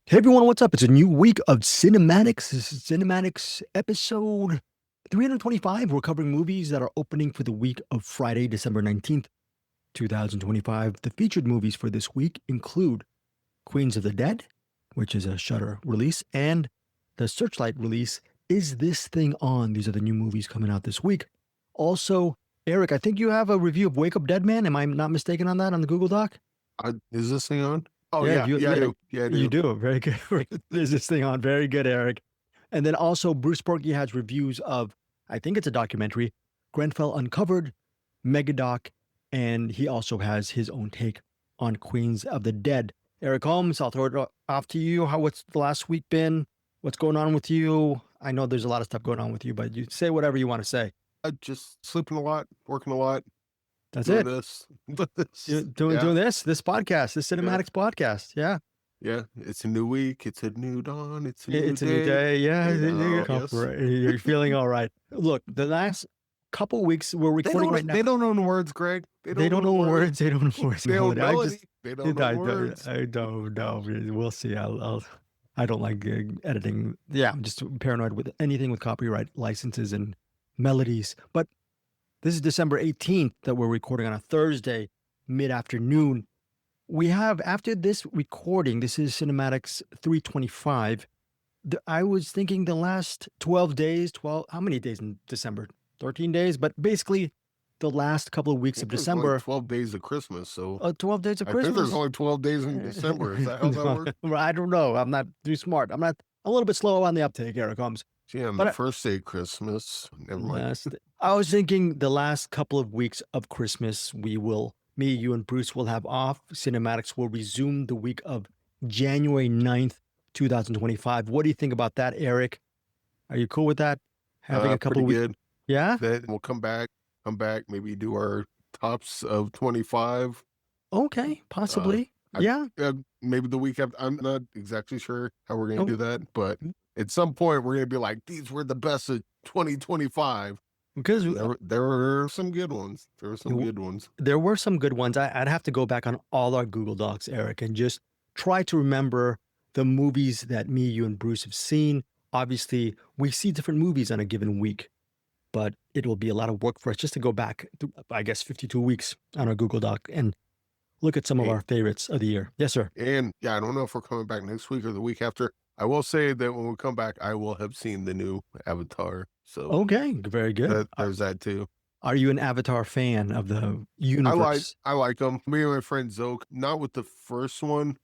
Hey everyone, what's up? It's a new week of Cinematics. This is Cinematics episode 325. We're covering movies that are opening for the week of Friday, December 19th, 2025. The featured movies for this week include Queens of the Dead, which is a Shudder release, and the Searchlight release, Is This Thing On? These are the new movies coming out this week. Also, Eric, I think you have a review of Wake Up Dead Man. Am I not mistaken on that on the Google Doc? Is this thing on? Oh Yeah, yeah, you, yeah, I yeah, do. Yeah, I you do. do. Very good. There's this thing on. Very good, Eric. And then also, Bruce Purkey has reviews of, I think it's a documentary, Grenfell Uncovered, Megadoc, and he also has his own take on Queens of the Dead. Eric Holmes, I'll throw it off to you. What's the last week been? What's going on with you? I know there's a lot of stuff going on with you, but you say whatever you want to say. Just sleeping a lot, working a lot, That's doing it. this. Doing this podcast, this Cinematics podcast. Yeah. Yeah, it's a new week. It's a new dawn. It's a new It's a day. new day. Yeah. Yes. You're feeling all right. Look, the last couple weeks we're recording right now. They don't own words, Greg. They don't know words. They don't know words. They own melody. They don't know words. I don't know. We'll see. I don't like editing. Yeah, I'm just paranoid with anything with copyright licenses and melodies. But this is December 18th that we're recording on a Thursday, mid-afternoon. We have, after this recording, this is Cinematics 325. I was thinking the last 12 days, how many days in December? 13 days, but basically the last couple of weeks of December. Like 12 days of Christmas. So 12 days of Christmas. I think there's only 12 days in December. Is that how that works? I don't know. I'm not too smart. I'm a little bit slow on the uptake, Eric Holmes. Yeah, on the first day of Christmas. Never mind. I was thinking the last couple of weeks of Christmas, me, you, and Bruce will have off. Cinematics will resume the week of January 9th, 2025. What do you think about that, Eric? Are you cool with that? Having a couple of weeks. Good. Yeah? Then we'll come back, maybe do our tops of 25. Okay, possibly. Yeah. Maybe the week after. I'm not exactly sure how we're going to do that, but at some point we're going to be like, these were the best of 2025. Because there were some good ones. There were some good ones. I'd have to go back on all our Google Docs, Eric, and just try to remember the movies that me, you, and Bruce have seen. Obviously, we see different movies on a given week, but it will be a lot of work for us just to go back, I guess, 52 weeks on our Google Doc and look at some of our favorites of the year. Yes, sir. And yeah, I don't know if we're coming back next week or the week after. I will say that when we come back, I will have seen the new Avatar. So okay, very good. There's that too. Are you an Avatar fan of the universe? I like them. Me and my friend Zoke, not with the first one,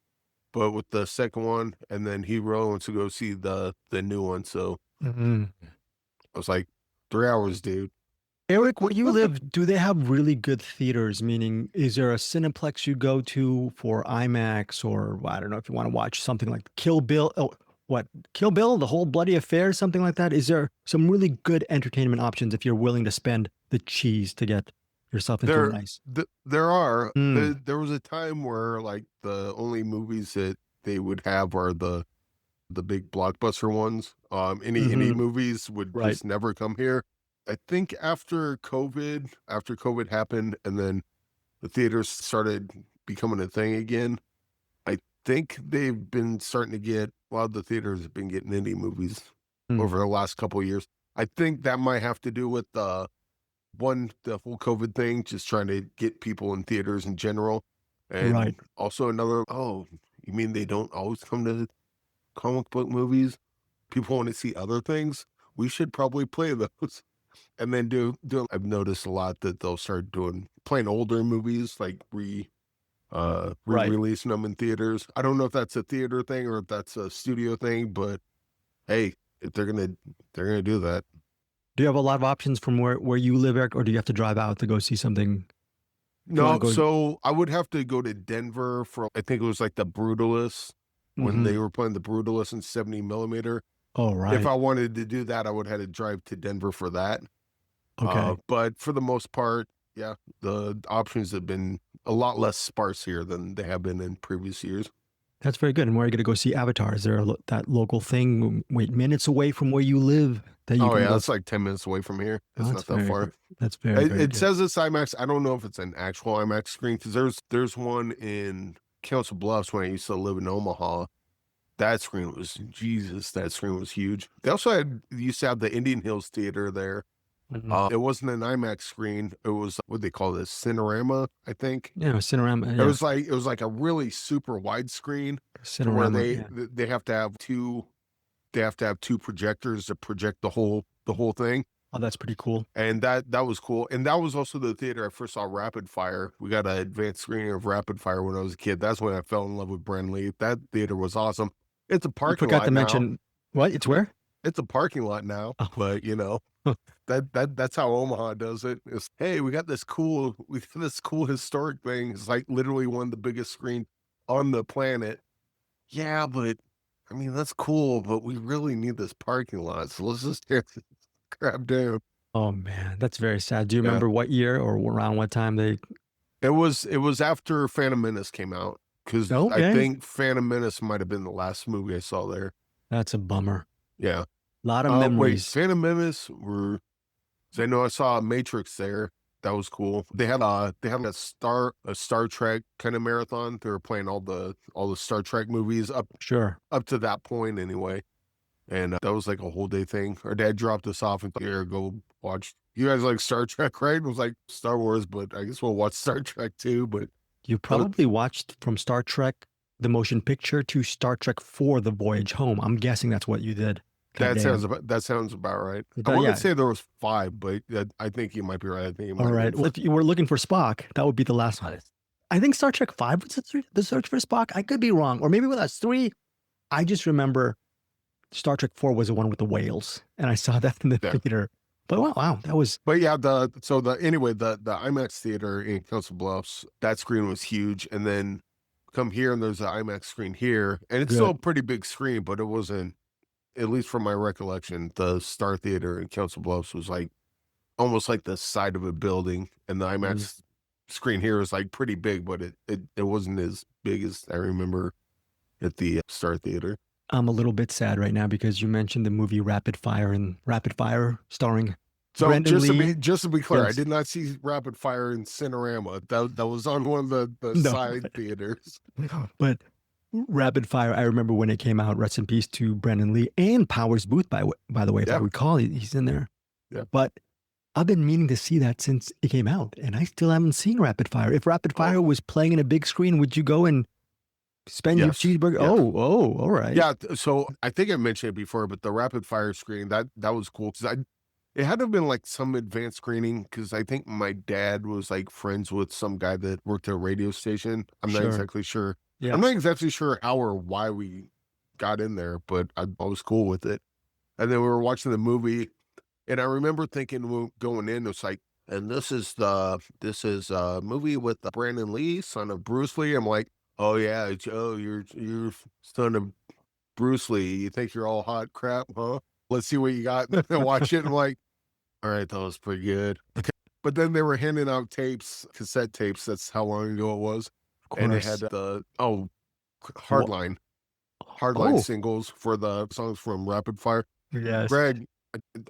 but with the second one, and then he really wants to go see the new one. So I was like, 3 hours, dude. Eric, where you live, do they have really good theaters? Meaning, is there a Cineplex you go to for IMAX, or I don't know if you want to watch something like Kill Bill? Oh, Kill Bill, the whole bloody affair, something like that? Is there some really good entertainment options if you're willing to spend the cheese to get yourself into a nice? There are. There was a time where like the only movies that they would have are the big blockbuster ones. Any movies would just never come here. I think after COVID happened and then the theaters started becoming a thing again, I think they've been starting to get, a lot of the theaters have been getting indie movies over the last couple of years. I think that might have to do with the whole COVID thing, just trying to get people in theaters in general. And also another, you mean they don't always come to comic book movies? People want to see other things? We should probably play those. And then I've noticed a lot that they'll start playing older movies, like re-releasing them in theaters. I don't know if that's a theater thing or if that's a studio thing, but hey, if they're gonna do that. Do you have a lot of options from where you live, Eric, or do you have to drive out to go see something? No, so I would have to go to Denver for, I think it was like the Brutalist, when they were playing the Brutalist in 70 millimeter. Oh, right. If I wanted to do that, I would have to drive to Denver for that. Okay. But for the most part, yeah, the options have been a lot less sparse here than they have been in previous years. That's very good. And where are you going to go see Avatar? Is there that local thing, minutes away from where you live? That's like 10 minutes away from here. It's not that far. Good. That's very good. It says it's IMAX. I don't know if it's an actual IMAX screen, because there's one in Council Bluffs when I used to live in Omaha That screen was Jesus. That screen was huge. They also used to have the Indian Hills Theater there. It wasn't an IMAX screen. It was what they call this, Cinerama, I think. Yeah, Cinerama. Yeah. It was like a really super wide screen Cinerama, where they have to have two projectors to project the whole thing. Oh, that's pretty cool. And that was cool. And that was also the theater I first saw Rapid Fire. We got an advanced screening of Rapid Fire when I was a kid. That's when I fell in love with Brandon Lee. That theater was awesome. It's a parking lot. I forgot to mention what? It's where? It's a parking lot now. Oh. But that's how Omaha does it. It's, hey, we got this cool historic thing. It's like literally one of the biggest screens on the planet. Yeah, but I mean that's cool, but we really need this parking lot. So let's just tear this crap down. Oh man, that's very sad. Do you remember what year or around what time they? It was after Phantom Menace came out. Because I think Phantom Menace might have been the last movie I saw there. That's a bummer. Yeah. A lot of memories. Wait, Phantom Menace I know I saw Matrix there. That was cool. They had a Star Trek kind of marathon. They were playing all the Star Trek movies up to that point anyway. And that was like a whole day thing. Our dad dropped us off and here, go watch. You guys like Star Trek, right? It was like Star Wars, but I guess we'll watch Star Trek too. But you probably watched from Star Trek, the motion picture, to Star Trek IV, The Voyage Home. I'm guessing that's what you did. That sounds about right. I want to say there was 5, but I think you might be right. I think all right. Well, if you were looking for Spock, that would be the last one. I think Star Trek V was the search for Spock. I could be wrong, or maybe with us 3. I just remember Star Trek IV was the one with the whales, and I saw that in the theater. But wow, that was. But yeah, the IMAX theater in Council Bluffs, that screen was huge, and then come here and there's an IMAX screen here, and it's still a pretty big screen, but it wasn't. At least from my recollection, the Star Theater in Council Bluffs was like almost like the side of a building, and the IMAX screen here is like pretty big, but it wasn't as big as I remember at the Star Theater. I'm a little bit sad right now because you mentioned the movie Rapid Fire, and Rapid Fire starring Brandon Lee. Just to be clear, I did not see Rapid Fire in Cinerama. That was on one of the side theaters. But Rapid Fire, I remember when it came out. Rest in peace to Brandon Lee and Powers Booth, by the way, if I recall, he's in there. Yeah. But I've been meaning to see that since it came out, and I still haven't seen Rapid Fire. If Rapid Fire was playing in a big screen, would you go and spend your cheeseburger? Yeah. Oh, all right. Yeah. So I think I mentioned it before, but the Rapid Fire screen, that was cool because it had to have been like some advanced screening because I think my dad was like friends with some guy that worked at a radio station. I'm not exactly sure. Yeah. I'm not exactly sure how or why we got in there, but I was cool with it. And then we were watching the movie, and I remember thinking going in, it's like, and this is a movie with Brandon Lee, son of Bruce Lee. I'm like, oh yeah, you're son of Bruce Lee. You think you're all hot crap, huh? Let's see what you got and watch it. I'm like, all right, that was pretty good. But then they were handing out cassette tapes. That's how long ago it was. And they had the Hardline singles for the songs from Rapid Fire. Yes. Greg,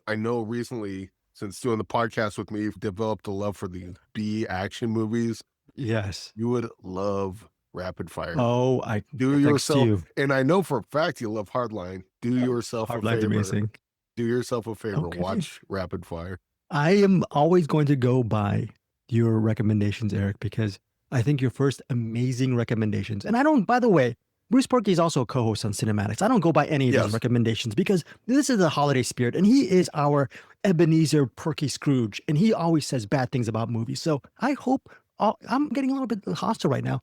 I know recently, since doing the podcast with me, you've developed a love for the B action movies. Yes. You would love Rapid Fire. Oh, I do yourself, and I know for a fact you love Hardline. Do yourself a favor. Amazing. Do yourself a favor. Okay. Watch Rapid Fire. I am always going to go by your recommendations, Eric, because I think your first amazing recommendations, and I don't, by the way, Bruce Purkey is also a co-host on CinemAddicts. I don't go by any of his recommendations because this is the holiday spirit, and he is our Ebenezer Purkey Scrooge, and he always says bad things about movies. So I hope, I'm getting a little bit hostile right now.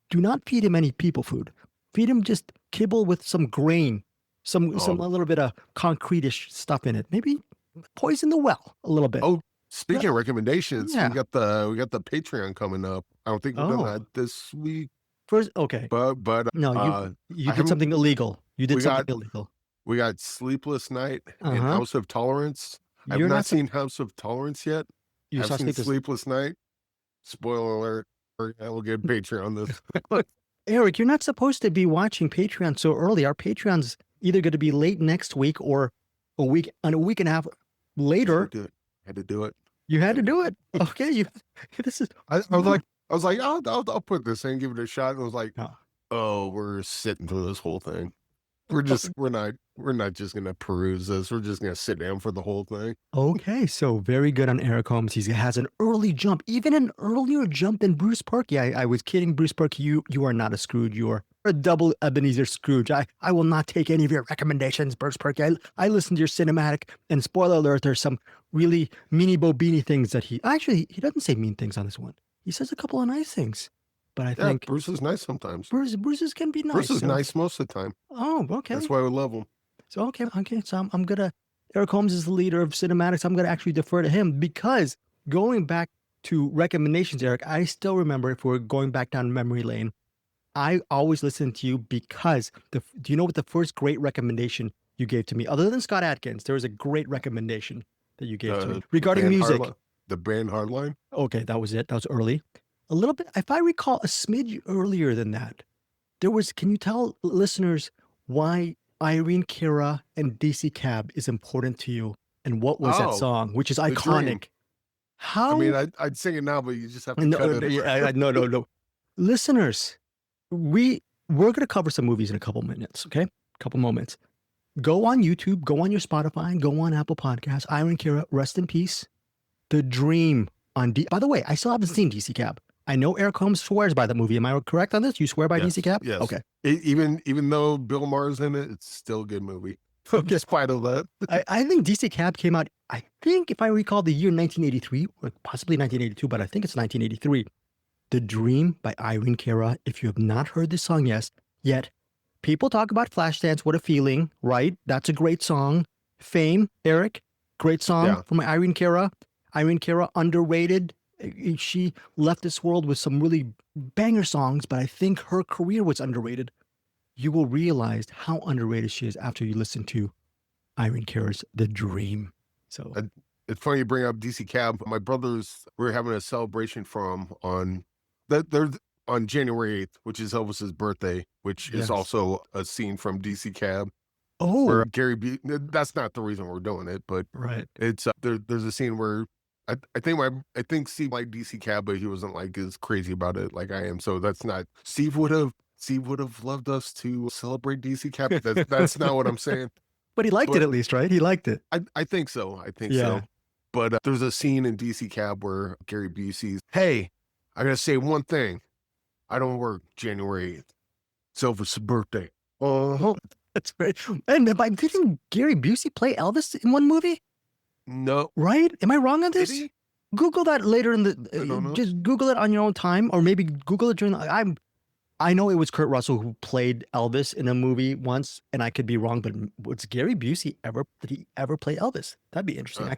Do not feed him any people food. Feed him just kibble with some grain, a little bit of concrete-ish stuff in it. Maybe poison the well a little bit. Oh, speaking of recommendations, we got the Patreon coming up. I don't think we've done that this week. First, okay. But no, you did something illegal. You did something illegal. We got Sleepless Night and House of Tolerance. I've not seen House of Tolerance yet. I've seen Sleepless Night. Spoiler alert. I will get Patreon this. Eric, you're not supposed to be watching Patreon so early. Our Patreon's either going to be late next week or a week and a half later. I had to do it. You had to do it. Okay. I was like, I'll put this in, give it a shot. And I was like, oh, we're sitting through this whole thing. we're not just gonna peruse this. We're just gonna sit down for the whole thing. Okay, so very good on Eric Holmes. He has an early jump, even an earlier jump than Bruce Purkey. I was kidding, Bruce Purkey. You are not a Scrooge. You are a double Ebenezer Scrooge. I will not take any of your recommendations, Bruce Purkey. I listened to your cinematic, and spoiler alert, there's some really meanie bobini things that he doesn't say mean things on this one. He says a couple of nice things. But I think Bruce is nice sometimes. Bruce's can be nice. Bruce is nice most of the time. Oh, okay. That's why we love him. So okay. So I'm gonna. Eric Holmes is the leader of CinemAddicts. I'm gonna actually defer to him because going back to recommendations, Eric, I still remember, if we're going back down memory lane, I always listen to you because do you know what the first great recommendation you gave to me, other than Scott Adkins? There was a great recommendation that you gave to me regarding music. The band Hardline. Okay, that was it. That was early. A little bit, if I recall, a smidge earlier than that. There was. Can you tell listeners why Irene Cara and DC Cab is important to you, and what was that song, which is iconic? Dream. How? I mean, I'd sing it now, but you just have to cut it. No. Listeners, we're going to cover some movies in a couple minutes, okay? A couple moments. Go on YouTube, go on your Spotify, go on Apple Podcasts. Irene Cara, rest in peace. The Dream on By the way, I still haven't seen DC Cab. I know Eric Holmes swears by the movie. Am I correct on this? You swear by DC Cab? Yes. Okay. Even though Bill Maher's in it, it's still a good movie. Despite all that. I think DC Cab came out, I think, if I recall, the year 1983, or possibly 1982, but I think it's 1983. The Dream by Irene Cara. If you have not heard this song yet, people talk about Flashdance, What a Feeling, right? That's a great song. Fame, Eric, great song from Irene Cara. Irene Cara, underrated. She left this world with some really banger songs, but I think her career was underrated. You will realize how underrated she is after you listen to Irene Cara's The Dream. So it's funny you bring up DC Cab. My brothers were having a celebration for him on January 8th, which is Elvis's birthday, which is also a scene from DC Cab. Oh, where that's not the reason we're doing it, but it's there's a scene where I think Steve liked DC Cab, but he wasn't like as crazy about it like I am. So that's not. Steve would have loved us to celebrate DC Cab. That's not what I'm saying. But he liked it at least, right? He liked it. I think so. So. But there's a scene in DC Cab where Gary Busey's, hey, I gotta say one thing. I don't work January 8th. It's Elvis' birthday. That's great. And didn't Gary Busey play Elvis in one movie? No. Right? Am I wrong on this? Did he? Google that later in I don't know. just Google it on your own time, or maybe Google it during I know it was Kurt Russell who played Elvis in a movie once, and I could be wrong, but did Gary Busey ever play Elvis? That'd be interesting. I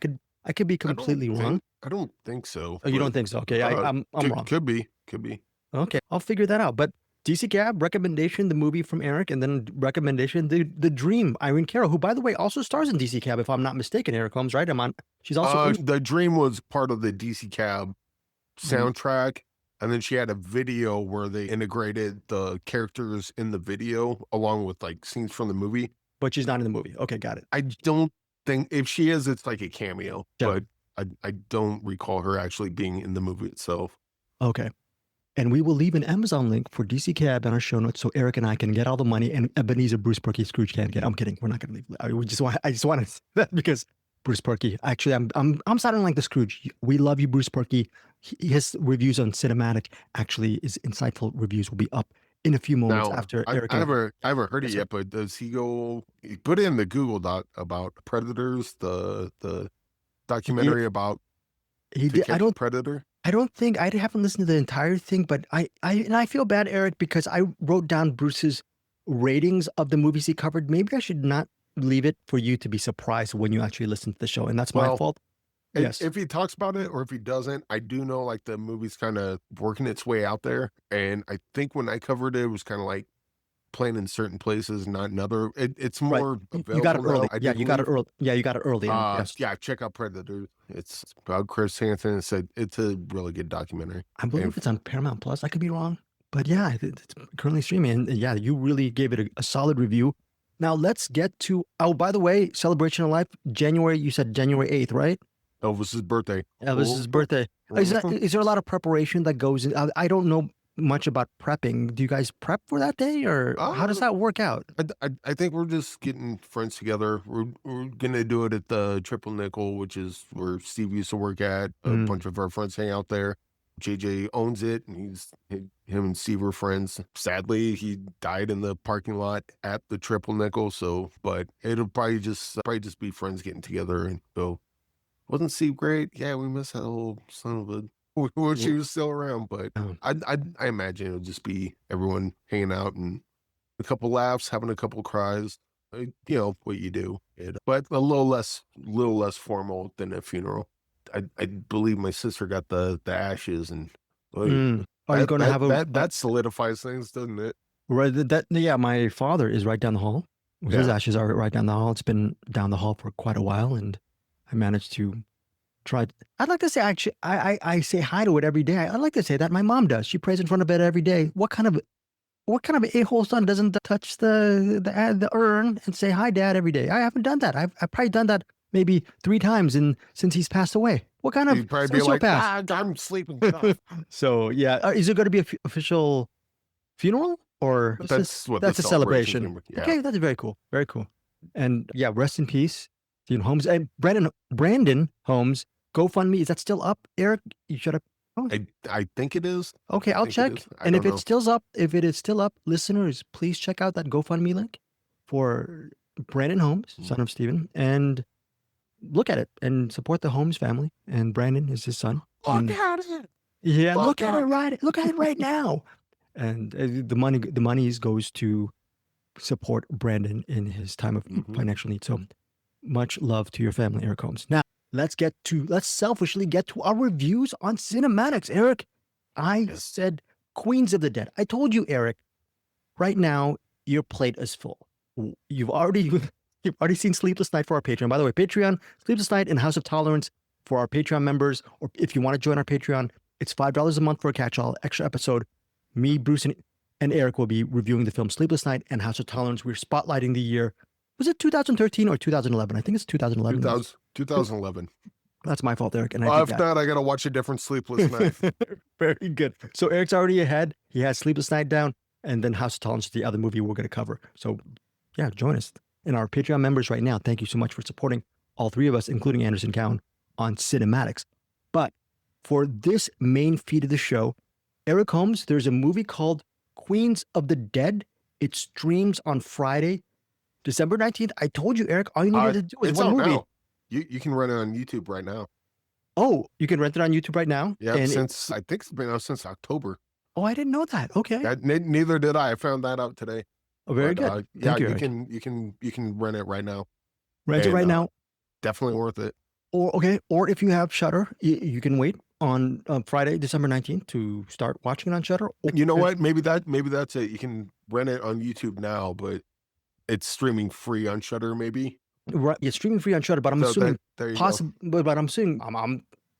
could be completely wrong. I don't think so. Oh, you don't think so? Okay, I'm wrong. Could be. Okay, I'll figure that out. But DC Cab, recommendation, the movie from Eric, and then recommendation, The Dream, Irene Cara, who, by the way, also stars in DC Cab, if I'm not mistaken. Eric Holmes, right? She's also The Dream was part of the DC Cab soundtrack, and then she had a video where they integrated the characters in the video along with like scenes from the movie. But she's not in the movie. Okay, got it. I don't think, if she is, it's like a cameo, but I don't recall her actually being in the movie itself. Okay. And we will leave an Amazon link for DC Cab in our show notes so Eric and I can get all the money and Ebenezer Bruce Purkey Scrooge can't get. I'm kidding. We're not going to leave. I just want to that because Bruce Purkey. Actually, I'm sounding like the Scrooge. We love you, Bruce Purkey. His reviews on Cinematic, actually, his insightful reviews will be up in a few moments after Eric. I haven't heard it yet, but does he go? He put it in the Google Doc about Predators, the documentary about he did. I don't Predator. I don't think I haven't listened to the entire thing, but I feel bad, Eric, because I wrote down Bruce's ratings of the movies he covered. Maybe I should not leave it for you to be surprised when you actually listen to the show, and that's my fault. Yes. If he talks about it or if he doesn't, I do know like the movie's kind of working its way out there, and I think when I covered it, it was kind of like playing in certain places, not in other. It's more available. You got it early. You got it early. Yeah, you got it early. Yes. Yeah, check out Predator. It's about Chris Hansen. It's a really good documentary. I believe it's on Paramount Plus. I could be wrong, but yeah, it's currently streaming. And yeah, you really gave it a solid review. Now let's get to. Oh, by the way, Celebration of Life, January. You said January 8th, right? Elvis's birthday. Elvis's birthday. Is there a lot of preparation that goes in? I don't know much about prepping. Do you guys prep for that day, or how does that work out? I think we're just getting friends together. We're gonna do it at the Triple Nickel, which is where Steve used to work at. A bunch of our friends hang out there. JJ owns it, and him and Steve are friends. Sadly, he died in the parking lot at the Triple Nickel. So, but it'll probably just be friends getting together and go. Wasn't Steve great? Yeah, we miss that old son of a. Wish he was still around, but I imagine it'll just be everyone hanging out and a couple laughs, having a couple cries. You know what you do, but a little less formal than a funeral. I believe my sister got the ashes, and are you going to have that solidifies things, doesn't it? Right. Yeah. My father is right down the hall. His ashes are right down the hall. It's been down the hall for quite a while, and I managed to try. I'd like to say, actually, I say hi to it every day. I'd like to say that my mom does. She prays in front of it every day. What kind of a-hole son doesn't touch the urn and say hi, Dad, every day? I haven't done that. I've probably done that maybe 3 times since he's passed away. What kind of sociopath? I'm sleeping. So yeah, is it going to be an official funeral, or that's a celebration? Yeah. Okay, that's very cool. Very cool. And yeah, rest in peace, Stephen Holmes and Brandon Holmes. GoFundMe, is that still up, Eric? You should have. Oh. I think it is. Okay, I'll check. And if it's still up, listeners, please check out that GoFundMe link for Brandon Holmes, son of Stephen, and look at it and support the Holmes family. And Brandon is his son. Look at it. Yeah, look at it right now. And the money goes to support Brandon in his time of financial need. So much love to your family, Eric Holmes. Now, let's selfishly get to our reviews on CinemAddicts. Eric, I said Queens of the Dead. I told you, Eric, right now your plate is full. You've already seen Sleepless Night for our Patreon. By the way, Patreon, Sleepless Night and House of Tolerance for our Patreon members, or if you want to join our Patreon, it's $5 a month for a catch-all extra episode. Me, Bruce, and Eric will be reviewing the film Sleepless Night and House of Tolerance. We're spotlighting the year. Was it 2013 or 2011? I think it's 2011. 2011. That's my fault, Eric. And if not, I got to watch a different Sleepless Night. Very good. So Eric's already ahead. He has Sleepless Night down, and then House of Tolerance is the other movie we're going to cover. So yeah, join us. And our Patreon members right now, thank you so much for supporting all 3 of us, including Anderson Cowan, on CinemAddicts. But for this main feed of the show, Eric Holmes, there's a movie called Queens of the Dead. It streams on Friday, December 19th. I told you, Eric, all you needed to do is one movie. Now. You can rent it on YouTube right now. Oh, you can rent it on YouTube right now? Yeah, I think it's been out since October. Oh, I didn't know that. Okay. Neither did I. I found that out today. Oh, very good. Yeah, you can rent it right now. Rent it right now. Definitely worth it. Or if you have Shudder, you can wait on Friday, December 19th to start watching it on Shudder. You know what? Maybe that's it. You can rent it on YouTube now, but it's streaming free on Shudder, maybe. Right, it's streaming free on Shudder, but I'm assuming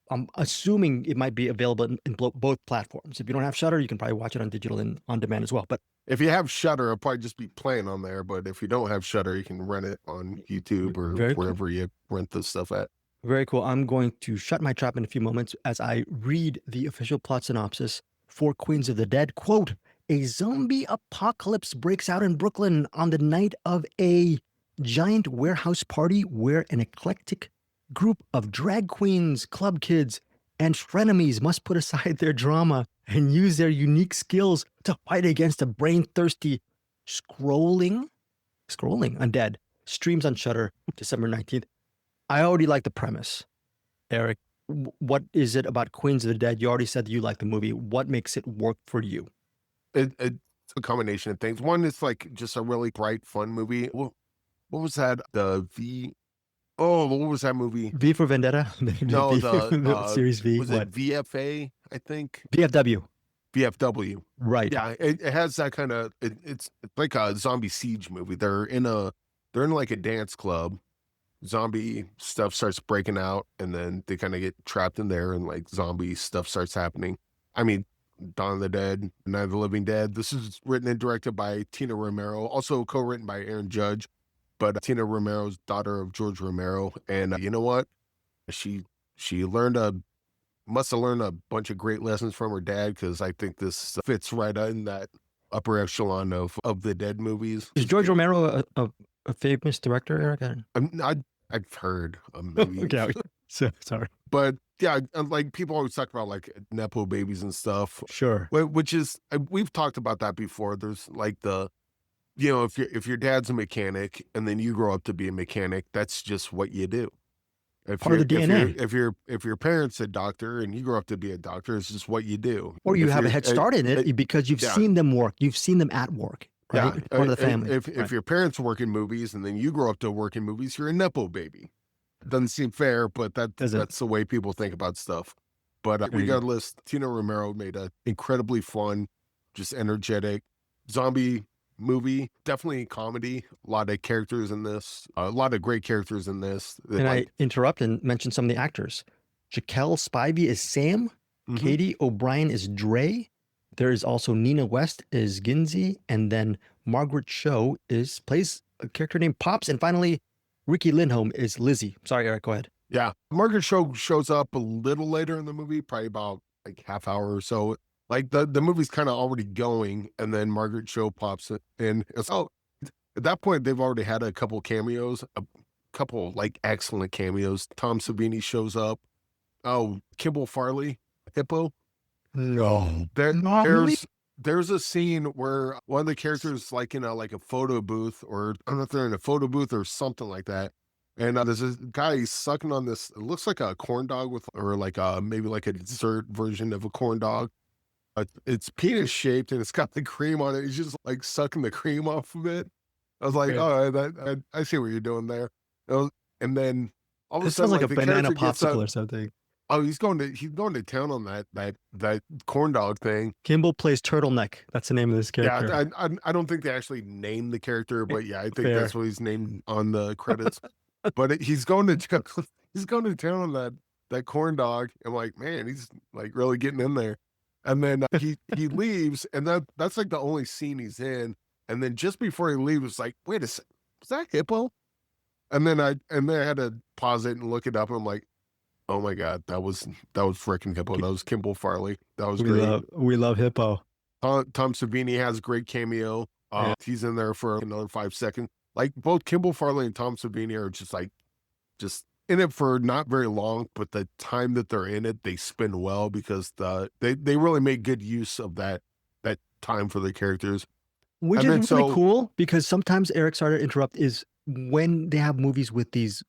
I'm assuming it might be available in both platforms. If you don't have Shudder, you can probably watch it on digital and on demand as well. But if you have Shudder, it'll probably just be playing on there. But if you don't have Shudder, you can rent it on YouTube or wherever you rent this stuff at. Very cool. I'm going to shut my trap in a few moments as I read the official plot synopsis for Queens of the Dead. Quote, a zombie apocalypse breaks out in Brooklyn on the night of a giant warehouse party where an eclectic group of drag queens, club kids, and frenemies must put aside their drama and use their unique skills to fight against a brain-thirsty scrolling undead. Streams on Shudder December 19th. I already like the premise. Eric, what is it about Queens of the Dead? You already said that you like the movie. What makes it work for you? It's a combination of things. One, it's like just a really bright, fun movie. What was that? What was that movie? V for Vendetta? No, the Series V. Was it VFA, I think? VFW. Right. Yeah, it has that kind of, it's like a zombie siege movie. They're in like a dance club. Zombie stuff starts breaking out, and then they kind of get trapped in there, and like zombie stuff starts happening. I mean, Dawn of the Dead, Night of the Living Dead. This is written and directed by Tina Romero, also co-written by Aaron Judge, but Tina Romero's daughter of George Romero. And you know what? She learned a must have learned a bunch of great lessons from her dad, because I think this fits right in that upper echelon of the Dead movies. Is George Romero a famous director, Eric? I've heard maybe. Okay, so sorry, but yeah, like people always talk about like nepo babies and stuff. Sure, which is, we've talked about that before. There's like if your dad's a mechanic and then you grow up to be a mechanic, that's just what you do. Part of the DNA. If your parents a doctor and you grow up to be a doctor, it's just what you do. Or you have a head start in it because you've seen them work. You've seen them at work, right? Yeah, part of the family. If your parents work in movies and then you grow up to work in movies, you're a nepo baby. Doesn't seem fair, but that's the way people think about stuff. But regardless, Tina Romero made an incredibly fun, just energetic zombie movie. Definitely comedy. A lot of characters in this. A lot of great characters in this. And I interrupt and mention some of the actors. Jaquel Spivey is Sam. Katie O'Brien is Dre. There is also Nina West is Ginzy. And then Margaret Cho plays a character named Pops. And finally, Ricky Lindholm is Lizzie. Sorry, Eric, go ahead. Yeah. Margaret Cho shows up a little later in the movie, probably about like half hour or so. Like the movie's kind of already going, and then Margaret Cho pops in. So at that point, they've already had a couple cameos, a couple like excellent cameos. Tom Savini shows up. Oh, Kimball Farley, Hippo. No. There's a scene where one of the characters like in a photo booth, or I don't know if they're in a photo booth or something like that. And there's this guy sucking on this. It looks like a corn dog or like maybe like a dessert version of a corn dog. It's penis shaped and it's got the cream on it. He's just like sucking the cream off of it. I was like, oh, I see what you're doing there. And then all of a sudden, sounds like a banana popsicle or something. Oh, he's going to town on that corn dog thing. Kimball plays Turtleneck. That's the name of this character. Yeah, I don't think they actually named the character, but yeah, I think that's what he's named on the credits. But he's going to town on that corn dog. I'm like, man, he's like really getting in there. And then he leaves, and that's like the only scene he's in. And then just before he leaves, it's like, wait a second, was that Hippo? And then I had to pause it and look it up. And I'm like, oh my God, that was freaking Hippo. That was Kimball Farley. That was great. We love Hippo. Tom Savini has a great cameo. He's in there for another 5 seconds. Like both Kimball Farley and Tom Savini are just in it for not very long, but the time that they're in it, they spend well, because they really make good use of that time for the characters. Which is really cool, because sometimes, Eric, sorry to interrupt, is when they have movies with these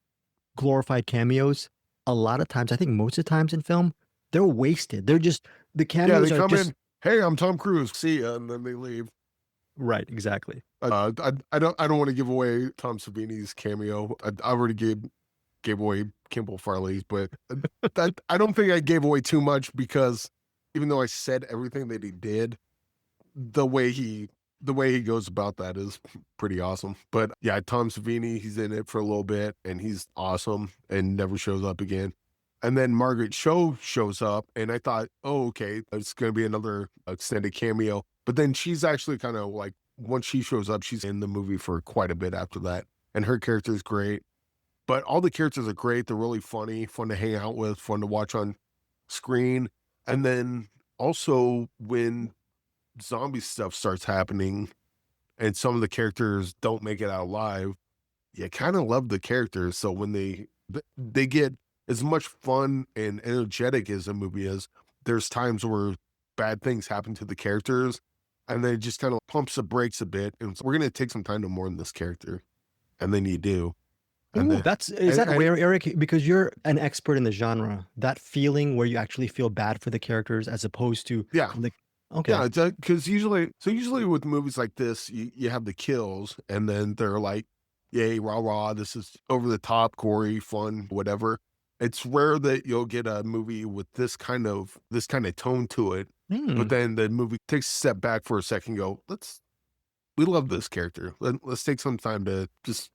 glorified cameos, a lot of times, I think most of the times in film, they're wasted. They're just, the cameos they come in, hey, I'm Tom Cruise, see ya, and then they leave. Right, exactly. I don't want to give away Tom Savini's cameo. I already gave away Kimball Farley's, but I don't think I gave away too much, because even though I said everything that he did, the way he goes about that is pretty awesome. But yeah, Tom Savini, he's in it for a little bit and he's awesome and never shows up again. And then Margaret Cho shows up, and I thought, oh, okay, it's going to be another extended cameo. But then she's actually kind of like, once she shows up, she's in the movie for quite a bit after that. And her character is great. But all the characters are great. They're really funny, fun to hang out with, fun to watch on screen. And then also when zombie stuff starts happening and some of the characters don't make it out alive, you kind of love the characters. So when they get as much fun and energetic as a movie is, there's times where bad things happen to the characters, and then it just kind of pumps the brakes a bit. And we're going to take some time to mourn this character. And then you do. And ooh, is that rare, Eric? Because you're an expert in the genre. That feeling where you actually feel bad for the characters as opposed to okay. Yeah, because usually with movies like this, you have the kills, and then they're like, yay, rah rah, this is over the top, gory, fun, whatever. It's rare that you'll get a movie with this kind of tone to it, but then the movie takes a step back for a second, and go, we love this character. Let's take some time to just,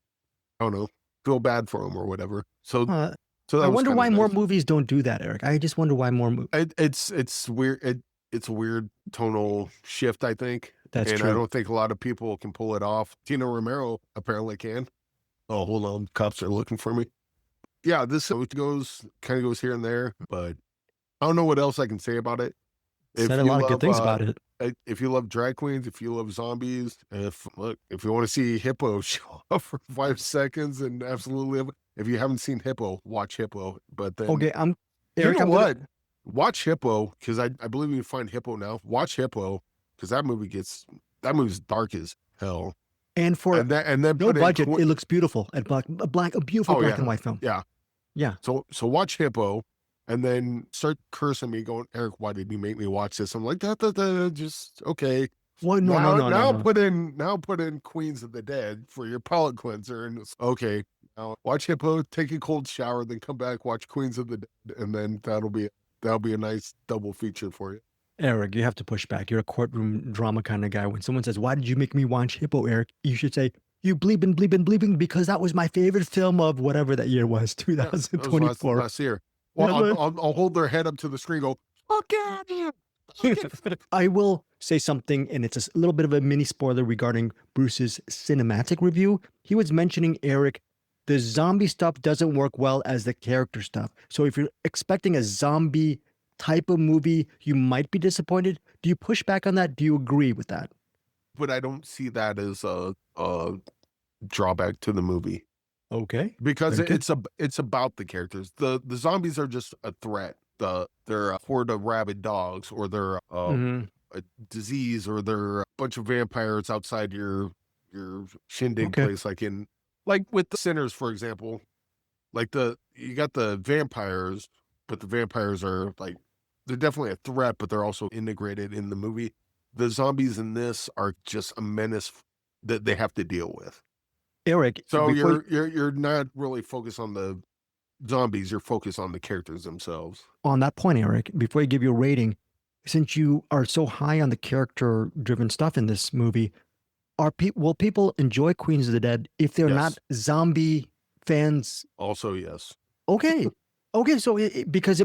I don't know, feel bad for him or whatever. So I wonder why more movies don't do that, Eric. I just wonder why more movies. It's weird. It's a weird tonal shift, I think. That's true. I don't think a lot of people can pull it off. Tina Romero apparently can. Oh, hold on. Cops are looking for me. Yeah, this kind of goes here and there, but I don't know what else I can say about it. Said a lot of good things about it. If you love drag queens, if you love zombies, if you want to see Hippo show up for 5 seconds and absolutely, if you haven't seen Hippo, watch Hippo. But then, okay, Eric, you know what? Watch Hippo, because I believe you can find Hippo now. Watch Hippo, because that movie's dark as hell. And then no budget, it looks beautiful. A beautiful black and white film. Yeah. So watch Hippo, and then start cursing me, going, Eric, why did you make me watch this? I'm like, just okay. Well, no. Put in Queens of the Dead for your palate cleanser, and it's okay. Now watch Hippo, take a cold shower, then come back, watch Queens of the Dead, and then that'll be a nice double feature for you. Eric, you have to push back. You're a courtroom drama kind of guy. When someone says, why did you make me watch Hippo, Eric? You should say, you bleeping, because that was my favorite film of whatever that year was, 2024. Yeah, that was last year. Well, I'll hold their head up to the screen and go, look at him. I will say something, and it's a little bit of a mini spoiler regarding Bruce's cinematic review. He was mentioning, Eric, the zombie stuff doesn't work well as the character stuff. So if you're expecting a zombie type of movie, you might be disappointed. Do you push back on that? Do you agree with that? But I don't see that as a drawback to the movie. Okay. Because it's about the characters. The zombies are just a threat. They're a horde of rabid dogs, or they're a disease, or they're a bunch of vampires outside your shindig place, like with the Sinners, for example. Like you got the vampires, but the vampires are like, they're definitely a threat, but they're also integrated in the movie. The zombies in this are just a menace that they have to deal with. Eric, so you're not really focused on the zombies, you're focused on the characters themselves. On that point, Eric, before I give you a rating, since you are so high on the character-driven stuff in this movie, will people enjoy Queens of the Dead if they're not zombie fans? Also, yes. Okay. So because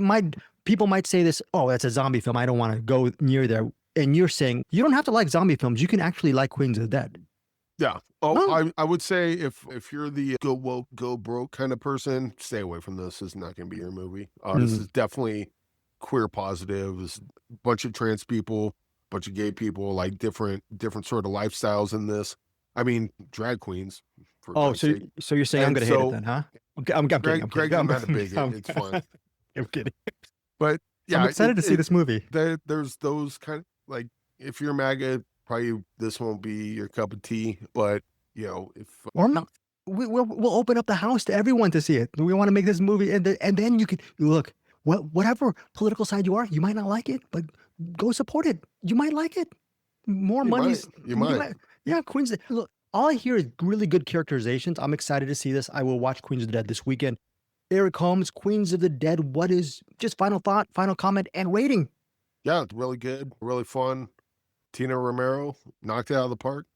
people might say this, oh, that's a zombie film, I don't want to go near there. And you're saying you don't have to like zombie films, you can actually like Queens of the Dead. Yeah. I would say if you're the go woke, go broke kind of person, stay away from this. This is not going to be your movie. This is definitely queer positive. There's a bunch of trans people, a bunch of gay people, like different sort of lifestyles in this. I mean, drag queens. So you're saying I'm going to hate it then, huh? Okay, I'm kidding. I'm not a bigot. It's fun. I'm kidding. But yeah, I'm excited to see this movie. There's those kind of, like, if you're MAGA, probably this won't be your cup of tea, but or not, we'll open up the house to everyone to see it. We want to make this movie, and then you can look. Whatever political side you are, you might not like it, but go support it. You might like it. More money. You might. Yeah, Queens. Look, all I hear is really good characterizations. I'm excited to see this. I will watch Queens of the Dead this weekend. Eric Holmes, Queens of the Dead. What is just final thought, final comment, and rating? Yeah, it's really good, really fun. Tina Romero knocked it out of the park.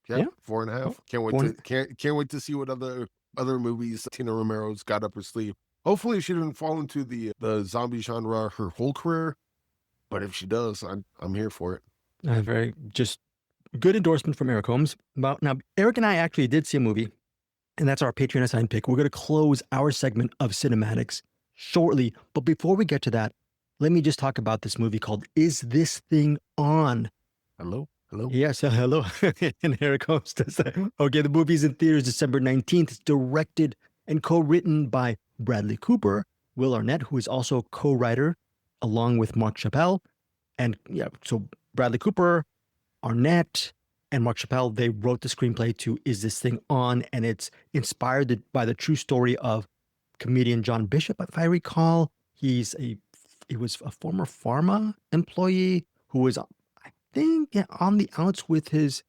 Yeah, 4.5. Can't wait to see what other movies Tina Romero's got up her sleeve. Hopefully she didn't fall into the zombie genre her whole career, but if she does, I'm here for it. Very just good endorsement from Eric Holmes. Now, Eric and I actually did see a movie, and that's our Patreon assigned pick. We're going to close our segment of CinemAddicts shortly, but before we get to that, let me just talk about this movie called Is This Thing On? Hello? Yes, hello. And Eric Holmes does that. Okay, the movie's in theaters December 19th. It's directed and co-written by Bradley Cooper, Will Arnett, who is also co-writer, along with Mark Chappell. And so Bradley Cooper, Arnett, and Mark Chappell, they wrote the screenplay to Is This Thing On? And it's inspired by the true story of comedian John Bishop, if I recall. He was a former pharma employee who was, I think, on the outs with his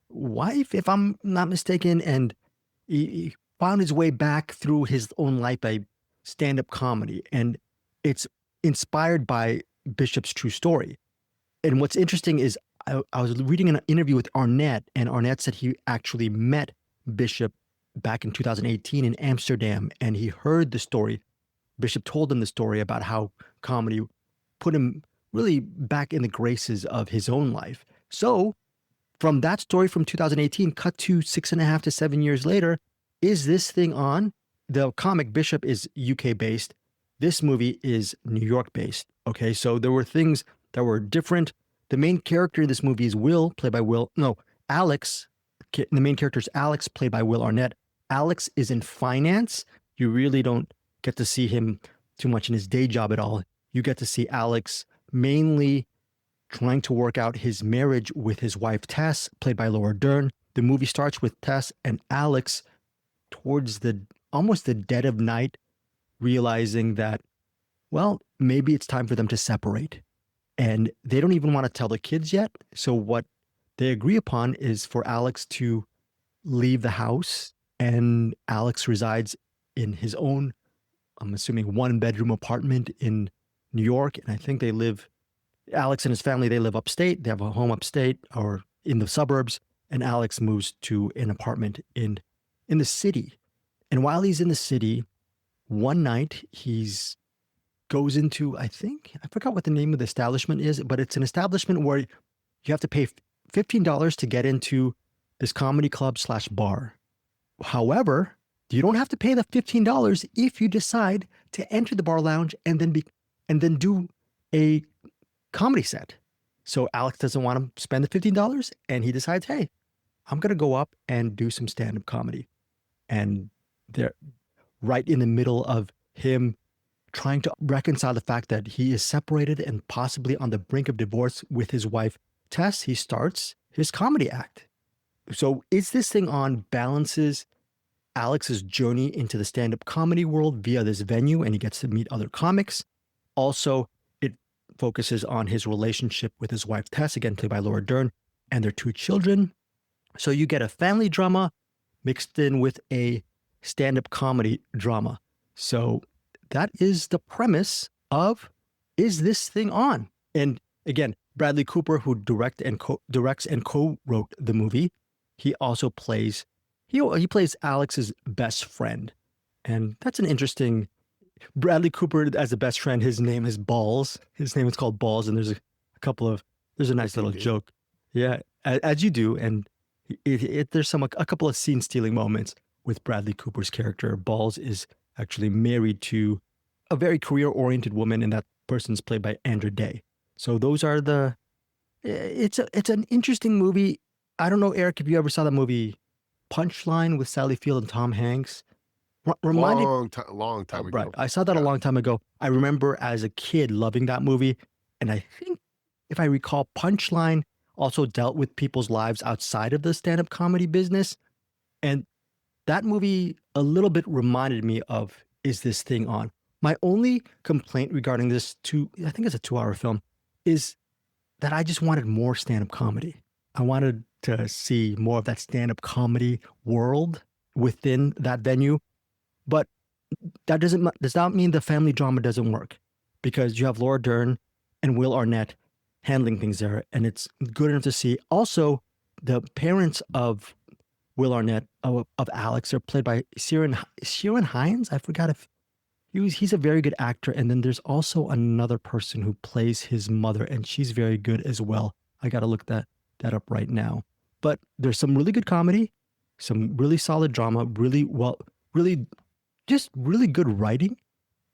wife, if I'm not mistaken, and he found his way back through his own life by stand-up comedy, and it's inspired by Bishop's true story. And what's interesting is I was reading an interview with Arnett, and Arnett said he actually met Bishop back in 2018 in Amsterdam, and he heard the story. Bishop told him the story about how comedy put him really back in the graces of his own life. So from that story from 2018, cut to 6.5 to 7 years later, Is This Thing On? The comic Bishop is UK based. This movie is New York based. Okay, so there were things that were different. The main character in this movie is Will, played by Alex. The main character is Alex, played by Will Arnett. Alex is in finance. You really don't get to see him too much in his day job at all. You get to see Alex mainly trying to work out his marriage with his wife, Tess, played by Laura Dern. The movie starts with Tess and Alex towards almost the dead of night, realizing that, well, maybe it's time for them to separate. And they don't even want to tell the kids yet. So what they agree upon is for Alex to leave the house, and Alex resides in his own, I'm assuming, 1-bedroom apartment in New York. And I think Alex and his family, they live upstate. They have a home upstate or in the suburbs. And Alex moves to an apartment in the city. And while he's in the city, one night he's goes into, I forgot what the name of the establishment is, but it's an establishment where you have to pay $15 to get into this comedy club / bar. However, you don't have to pay the $15 if you decide to enter the bar lounge and then do a comedy set. So Alex doesn't want to spend the $15, and he decides, hey, I'm going to go up and do some stand-up comedy. And they're right in the middle of him trying to reconcile the fact that he is separated and possibly on the brink of divorce with his wife, Tess. He starts his comedy act. So Is This Thing On balances Alex's journey into the stand-up comedy world via this venue, and he gets to meet other comics. Also, it focuses on his relationship with his wife, Tess, again played by Laura Dern, and their 2 children. So you get a family drama mixed in with a stand-up comedy drama. So that is the premise of Is This Thing On? And again, Bradley Cooper, who directs and co-wrote the movie, he also plays he plays Alex's best friend. And that's an interesting, Bradley Cooper as a best friend, his name is Balls. His name is called Balls, and there's a nice little joke. Yeah, as you do. And there's a couple of scene-stealing moments with Bradley Cooper's character. Balls is actually married to a very career-oriented woman, and that person's played by Andra Day. So those are it's an interesting movie. I don't know, Eric, if you ever saw the movie Punchline with Sally Field and Tom Hanks. Long time ago. Right. I saw that a long time ago. I remember as a kid loving that movie. And I think, if I recall, Punchline also dealt with people's lives outside of the stand-up comedy business. And that movie a little bit reminded me of Is This Thing On? My only complaint regarding this I think it's a 2-hour film, is that I just wanted more stand-up comedy. I wanted to see more of that stand-up comedy world within that venue. But that does not mean the family drama doesn't work, because you have Laura Dern and Will Arnett handling things there, and it's good enough to see. Also, the parents of Will Arnett, of Alex, are played by Ciarán Hinds. I forgot if he's a very good actor. And then there's also another person who plays his mother, and she's very good as well. I got to look that up right now. But there's some really good comedy, some really solid drama, really good writing.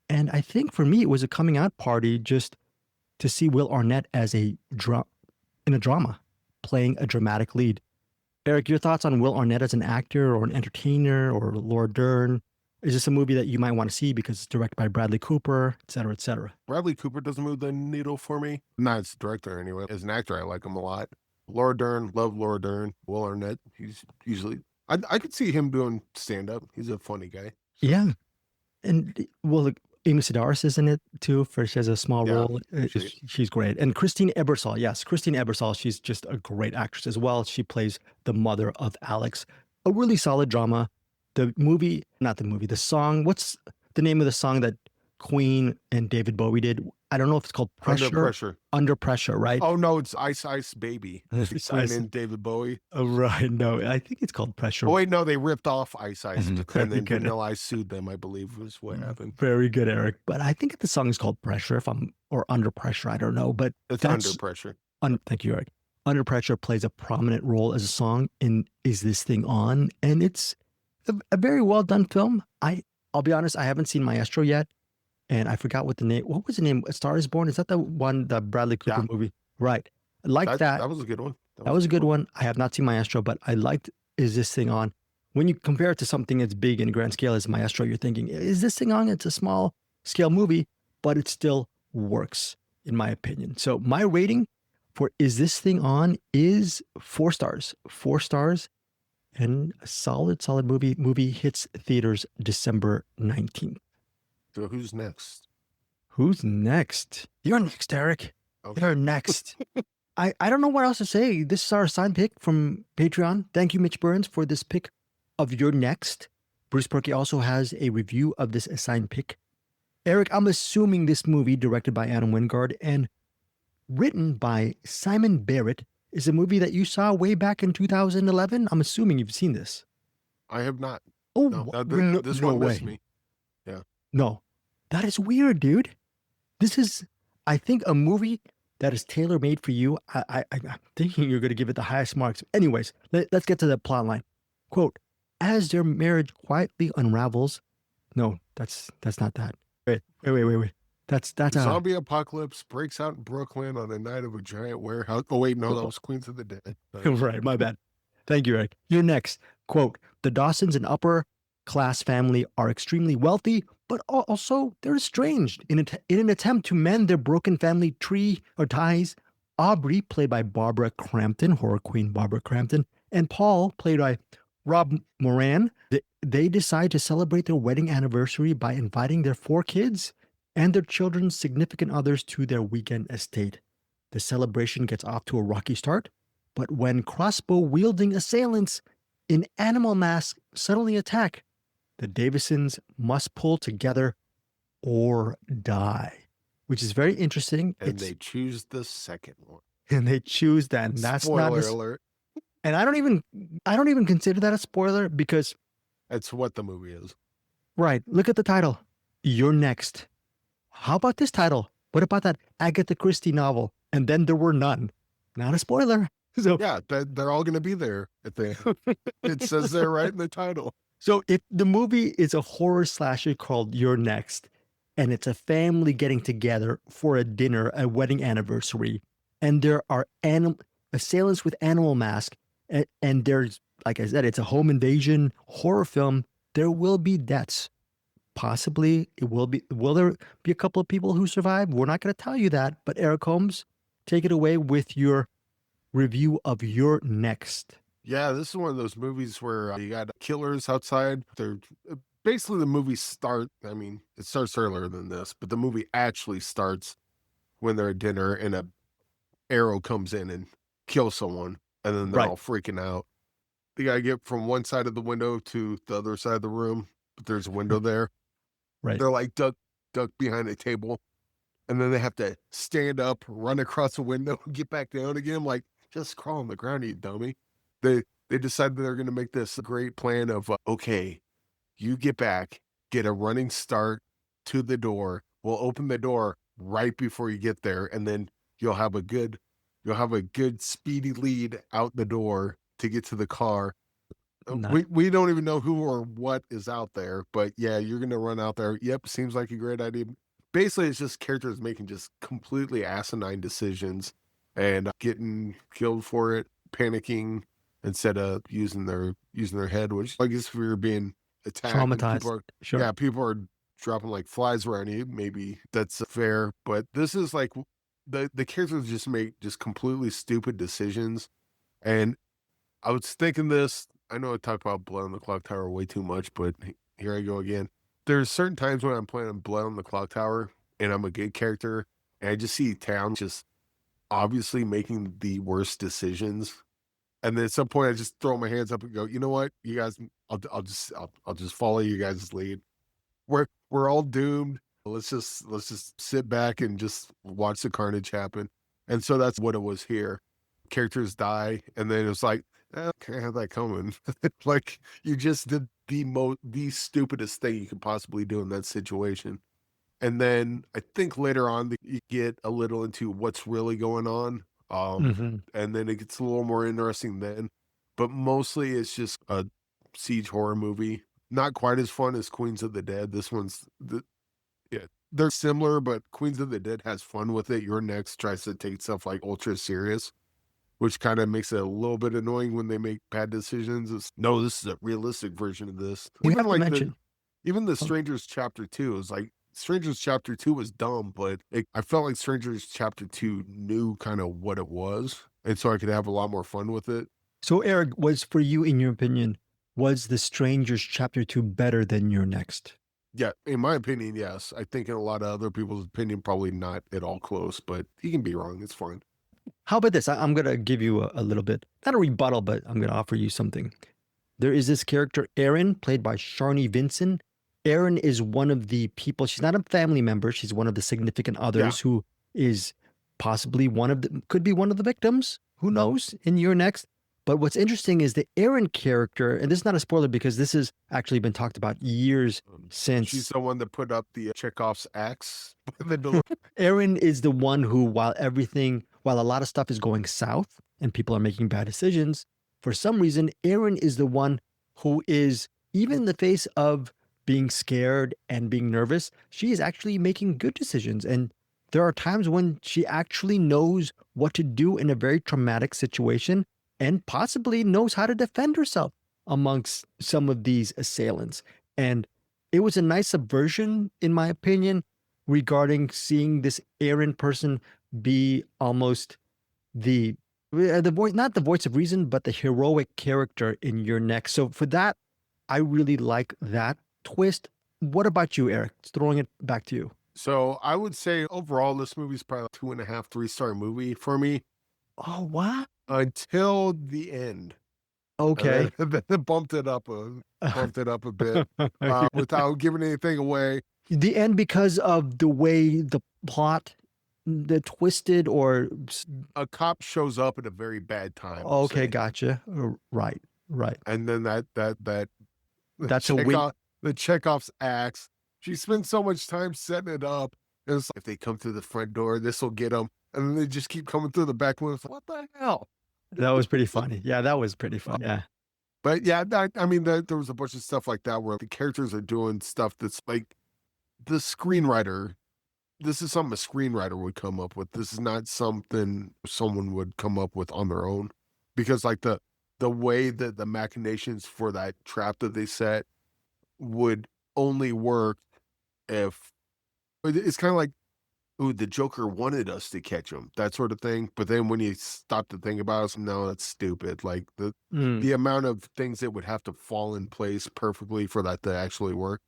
And I think for me, it was a coming out party just to see Will Arnett as in a drama, playing a dramatic lead. Eric, your thoughts on Will Arnett as an actor or an entertainer, or Laura Dern? Is this a movie that you might want to see because it's directed by Bradley Cooper, et cetera, et cetera? Bradley Cooper doesn't move the needle for me. Not as a director anyway. As an actor, I like him a lot. Laura Dern, love Laura Dern. Will Arnett, he's usually, I could see him doing stand-up. He's a funny guy. So. Yeah. And Amy Sedaris is in it too. She has a small role. She's great. And Christine Ebersol, she's just a great actress as well. She plays the mother of Alex. A really solid drama. The song, what's the name of the song that Queen and David Bowie did? I don't know if it's called Pressure. Under Pressure, right? Oh, no, it's Ice Ice Baby. Queen and David Bowie. Oh, right. No, I think it's called Pressure. Oh, wait, no, they ripped off Ice Ice. And then Vanilla Ice sued them, I believe, was what happened. Very good, Eric. But I think the song is called Pressure, or Under Pressure. I don't know. But it's Under Pressure. Thank you, Eric. Under Pressure plays a prominent role as a song in Is This Thing On? And it's a very well done film. I'll be honest, I haven't seen Maestro yet. and I forgot what the name. What was the name? A Star Is Born. Is that the one, the Bradley Cooper movie? Right. I liked that. That was a good one. That was a good one. I have not seen Maestro, but I liked Is This Thing On? When you compare it to something as big in grand scale as Maestro, you're thinking, is this thing on? It's a small scale movie, but it still works, in my opinion. So my rating for Is This Thing On is 4 stars. 4 stars, and a solid movie. Movie hits theaters December 19th. So who's next? Who's next? You're next, Eric. Okay. You're next. I don't know what else to say. This is our assigned pick from Patreon. Thank you, Mitch Burns, for this pick of Your Next. Bruce Purkey also has a review of this assigned pick. Eric, I'm assuming this movie, directed by Adam Wingard and written by Simon Barrett, is a movie that you saw way back in 2011. I'm assuming you've seen this. I have not. Oh, no, this one missed me. Yeah. No, that is weird, dude. This is, I think, a movie that is tailor-made for you. I'm thinking you're going to give it the highest marks. Anyways, let's get to the plot line. Quote, as their marriage quietly unravels. No, that's not that. Wait. That's zombie apocalypse breaks out in Brooklyn on a night of a giant warehouse. Oh, wait, no, that was Queens of the Dead. Right, my bad. Thank you, Eric. You're next. Quote, the Dawsons, an upper-class family, are extremely wealthy, but also they're estranged. In an attempt to mend their broken family tree or ties, Aubrey, played by Barbara Crampton, horror queen Barbara Crampton, and Paul, played by Rob Moran, they decide to celebrate their wedding anniversary by inviting their 4 kids and their children's significant others to their weekend estate. The celebration gets off to a rocky start, but when crossbow-wielding assailants in animal masks suddenly attack, the Davisons must pull together or die, which is very interesting. And they choose the second one. And they choose that. And that's spoiler alert. And I don't even consider that a spoiler because it's what the movie is. Right. Look at the title. You're Next. How about this title? What about that Agatha Christie novel? And then there were none. Not a spoiler. So yeah, they're all going to be there at the end. It says there right in the title. So if the movie is a horror slasher called You're Next, and it's a family getting together for a dinner, a wedding anniversary, and there are assailants with animal masks, and there's, like I said, it's a home invasion horror film, there will be deaths. Possibly will there be a couple of people who survive? We're not going to tell you that, but Eric Holmes, take it away with your review of You're Next. Yeah, this is one of those movies where you got killers outside. They're basically, the movie starts earlier than this, but the movie actually starts when they're at dinner and a arrow comes in and kills someone, and then they're all freaking out. They got to get from one side of the window to the other side of the room, but there's a window there. Right. They're like duck behind a table, and then they have to stand up, run across the window, get back down again. I'm like, just crawl on the ground, you dummy. They decided they're going to make this great plan of, okay, you get back, get a running start to the door. We'll open the door right before you get there, and then you'll have a good speedy lead out the door to get to the car. Nice. We don't even know who or what is out there, but yeah, you're going to run out there. Yep, seems like a great idea. Basically, it's just characters making just completely asinine decisions and getting killed for it, panicking instead of using their head, which I guess if you're being attacked, traumatized. People are dropping like flies around you. Maybe that's fair, but this is like the characters just make just completely stupid decisions. And I was thinking this. I know I talk about Blood on the Clock Tower way too much, but here I go again. There's certain times when I'm playing Blood on the Clock Tower and I'm a good character, and I just see Town just obviously making the worst decisions. And then at some point I just throw my hands up and go, you know what, you guys, I'll just follow you guys' lead. We're all doomed. Let's just sit back and just watch the carnage happen. And so that's what it was here. Characters die, and then it was like, can't have that coming. Like, you just did the stupidest thing you could possibly do in that situation. And then I think later on you get a little into what's really going on. And then it gets a little more interesting then. But mostly it's just a siege horror movie. Not quite as fun as Queens of the Dead. This one's they're similar, but Queens of the Dead has fun with it. Your Next tries to take stuff like ultra serious, which kind of makes it a little bit annoying when they make bad decisions. It's, no, this is a realistic version of this. We have to mention. Even the Strangers Chapter 2 is like, Strangers Chapter 2 was dumb, but I felt like Strangers Chapter 2 knew kind of what it was, and so I could have a lot more fun with it. So, Eric, was for you, in your opinion, was The Strangers Chapter 2 better than Your Next? Yeah, in my opinion, yes. I think in a lot of other people's opinion, probably not at all close, but he can be wrong. It's fine. How about this? I'm going to give you a little bit, not a rebuttal, but I'm going to offer you something. There is this character, Erin, played by Sharni Vinson. Erin is one of the people, she's not a family member, she's one of the significant others who is possibly could be one of the victims, who knows, in Your Next. But what's interesting is the Erin character, and this is not a spoiler because this has actually been talked about years since. She's the one that put up the Chekhov's axe. Erin is the one who, while a lot of stuff is going south and people are making bad decisions, for some reason, Erin is the one who is, even in the face of being scared and being nervous, she is actually making good decisions. And there are times when she actually knows what to do in a very traumatic situation and possibly knows how to defend herself amongst some of these assailants. And it was a nice subversion, in my opinion, regarding seeing this Erin person be almost the voice, not the voice of reason, but the heroic character in Your Next. So for that, I really like that twist. What about you, Eric? Throwing it back to you. So I would say overall, this movie's probably a 2.5, 3-star movie for me. Oh, what? Until the end. Okay. Then it bumped it up a bit without giving anything away. The end because of the way the plot, the twisted, or a cop shows up at a very bad time. Okay, gotcha. Right. And then that's the Chekhov's axe. She spends so much time setting it up. And it's like, if they come through the front door, this will get them. And then they just keep coming through the back window. What the hell? That was pretty funny. Yeah, that was pretty fun. Yeah. But yeah, I mean, there was a bunch of stuff like that where the characters are doing stuff that's like the screenwriter. This is something a screenwriter would come up with. This is not something someone would come up with on their own. Because like the way that the machinations for that trap that they set would only work if it's kind of like, ooh, the Joker wanted us to catch him, that sort of thing. But then when you stop to think about it, no, that's stupid. Like the amount of things that would have to fall in place perfectly for that to actually work.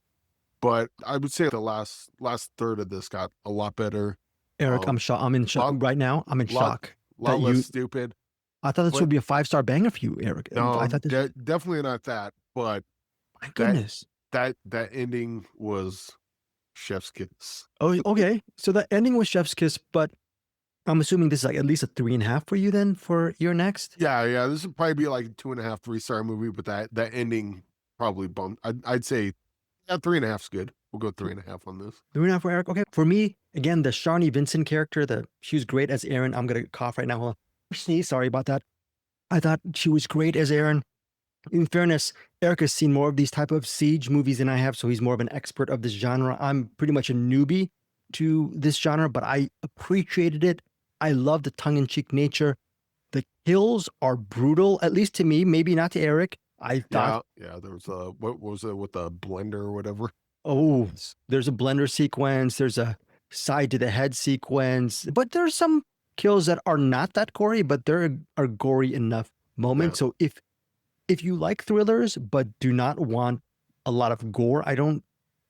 But I would say the last third of this got a lot better. Eric, I'm shocked. I'm in shock right now. I'm in shock. A lot less stupid. I thought this would be a 5-star banger for you, Eric. No, I thought definitely not that. But my goodness, that ending was chef's kiss. Oh, okay. So the ending was chef's kiss, but I'm assuming this is like at least a 3.5 for you then for Your Next. Yeah. This would probably be like a 2.5, 3-star movie, but that ending probably bumped. I'd say 3.5 is good. We'll go 3.5 on this. 3.5 for Eric. Okay. For me, again, the Sharni Vinson character, she was great as Erin. I'm gonna cough right now. Hold on. Sneeze. Sorry about that. I thought she was great as Erin. In fairness, Eric has seen more of these type of siege movies than I have, so he's more of an expert of this genre. I'm pretty much a newbie to this genre, but I appreciated it. I love the tongue-in-cheek nature. The kills are brutal, at least to me, maybe not to Eric. I thought... Yeah, there was what was it with the blender or whatever? Oh, there's a blender sequence. There's a side to the head sequence. But there's some kills that are not that gory, but there are gory enough moments. Yeah. So if you like thrillers but do not want a lot of gore,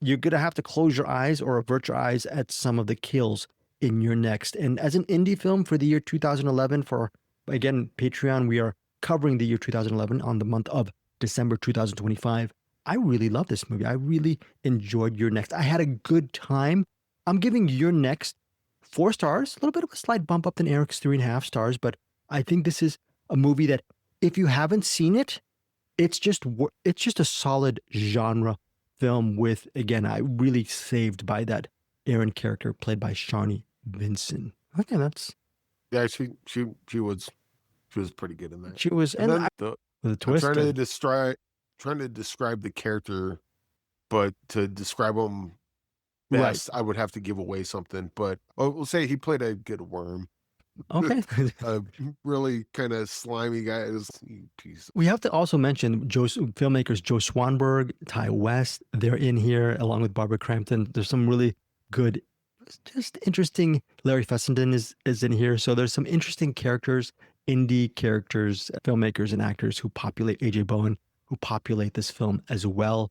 you're going to have to close your eyes or avert your eyes at some of the kills in Your Next. And as an indie film for the year 2011, for, again, Patreon, we are covering the year 2011 on the month of December 2025. I really love this movie. I really enjoyed Your Next. I had a good time. I'm giving Your Next 4 stars, a little bit of a slight bump up than Eric's 3.5 stars, but I think this is a movie that if you haven't seen it, it's just a solid genre film with, again, I really saved by that Erin character played by Sharni Vinson. Okay, that's... Yeah, she was pretty good in that. She was, and then the twist. I'm trying to describe the character, but to describe him best, I would have to give away something, but we'll say he played a good worm. Okay. A really kind of slimy guy. We have to also mention filmmakers Joe Swanberg, Ty West. They're in here along with Barbara Crampton. There's some really good, just interesting. Larry Fessenden is in here. So there's some interesting characters, indie characters, filmmakers and actors who populate AJ Bowen, who populate this film as well.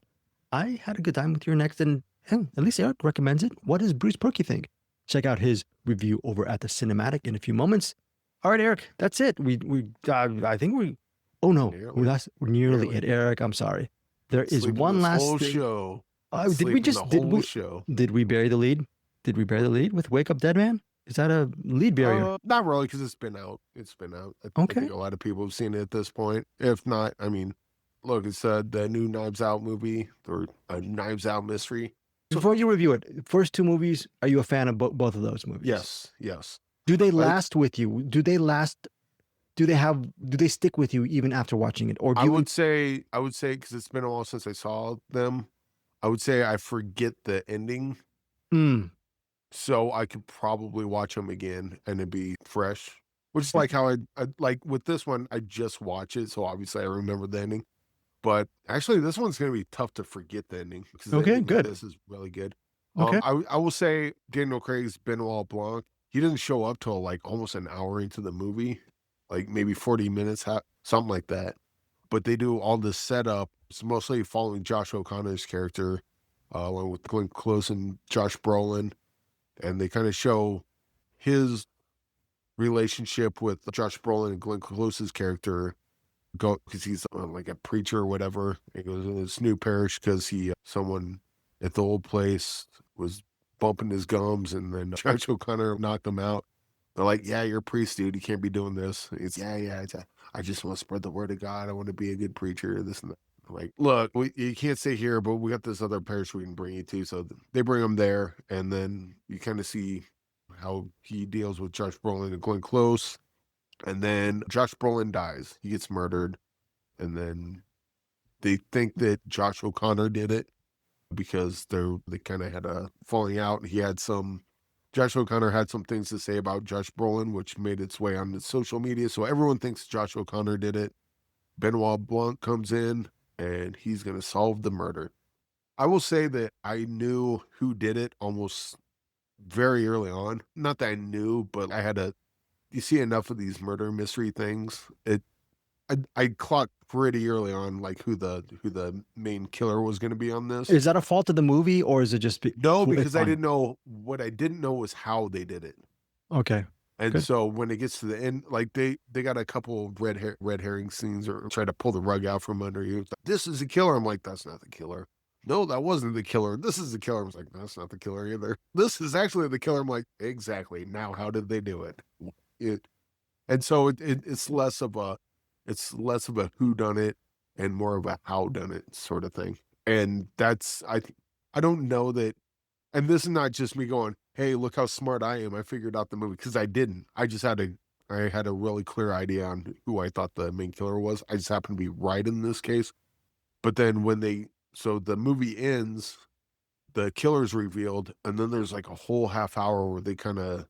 I had a good time with your next, and at least Eric recommends it. What does Bruce Purkey think? Check out his review over at the Cinematic in a few moments. All right, Eric, that's it. I think we. Oh no, we're nearly at Eric. I'm sorry. There is one last thing. Show. Did we bury the lead? Did we bury the lead with Wake Up Dead Man? Is that a lead barrier? Not really, because it's been out. I think a lot of people have seen it at this point. If not, I mean, look, it's the new Knives Out movie, or a Knives Out mystery. Before you review it, first two movies, are you a fan of both of those movies? Yes. Do they last with you? Do they stick with you even after watching it? Or I would say, because it's been a while since I saw them, I would say I forget the ending. So I could probably watch them again and it'd be fresh. Which is like how I like with this one, I just watch it, so obviously I remember the ending. But actually, this one's going to be tough to forget the ending. Okay, good. This is really good. Okay. I will say Daniel Craig's Benoit Blanc, he didn't show up till like almost an hour into the movie, like maybe 40 minutes, something like that. But they do all this setup. It's mostly following Josh O'Connor's character, along with Glenn Close and Josh Brolin. And they kind of show his relationship with Josh Brolin and Glenn Close's character, because he's like a preacher or whatever. He goes in this new parish because someone at the old place was bumping his gums, and then Josh O'Connor knocked him out. They're like, "Yeah, you're a priest, dude. You can't be doing this." It's I just want to spread the word of God. I want to be a good preacher. This and that. Like, look, you can't stay here, but we got this other parish we can bring you to. So they bring him there, and then you kind of see how he deals with Josh Brolin and Glenn Close. And then Josh Brolin dies. He gets murdered. And then they think that Josh O'Connor did it because they kind of had a falling out. Josh O'Connor had some things to say about Josh Brolin, which made its way on the social media. So everyone thinks Josh O'Connor did it. Benoit Blanc comes in, and he's going to solve the murder. I will say that I knew who did it almost very early on. Not that I knew, but you see enough of these murder mystery things. I clocked pretty early on like who the main killer was going to be on this. Is that a fault of the movie, or is it just no? Because I didn't know. What I didn't know was how they did it. Okay. And good. So when it gets to the end, like they got a couple of red herring scenes, or try to pull the rug out from under you. Like, this is the killer. I'm like, that's not the killer. No, that wasn't the killer. This is the killer. I was like, that's not the killer either. This is actually the killer. I'm like, exactly. Now, how did they do it? And so it's less of a whodunit and more of a how done it sort of thing. And that's I don't know that. And this is not just me going, hey, look how smart I am. I figured out the movie, because I didn't. I had a really clear idea on who I thought the main killer was. I just happened to be right in this case. But then so the movie ends, the killer's revealed, and then there's like a whole half hour where they kind of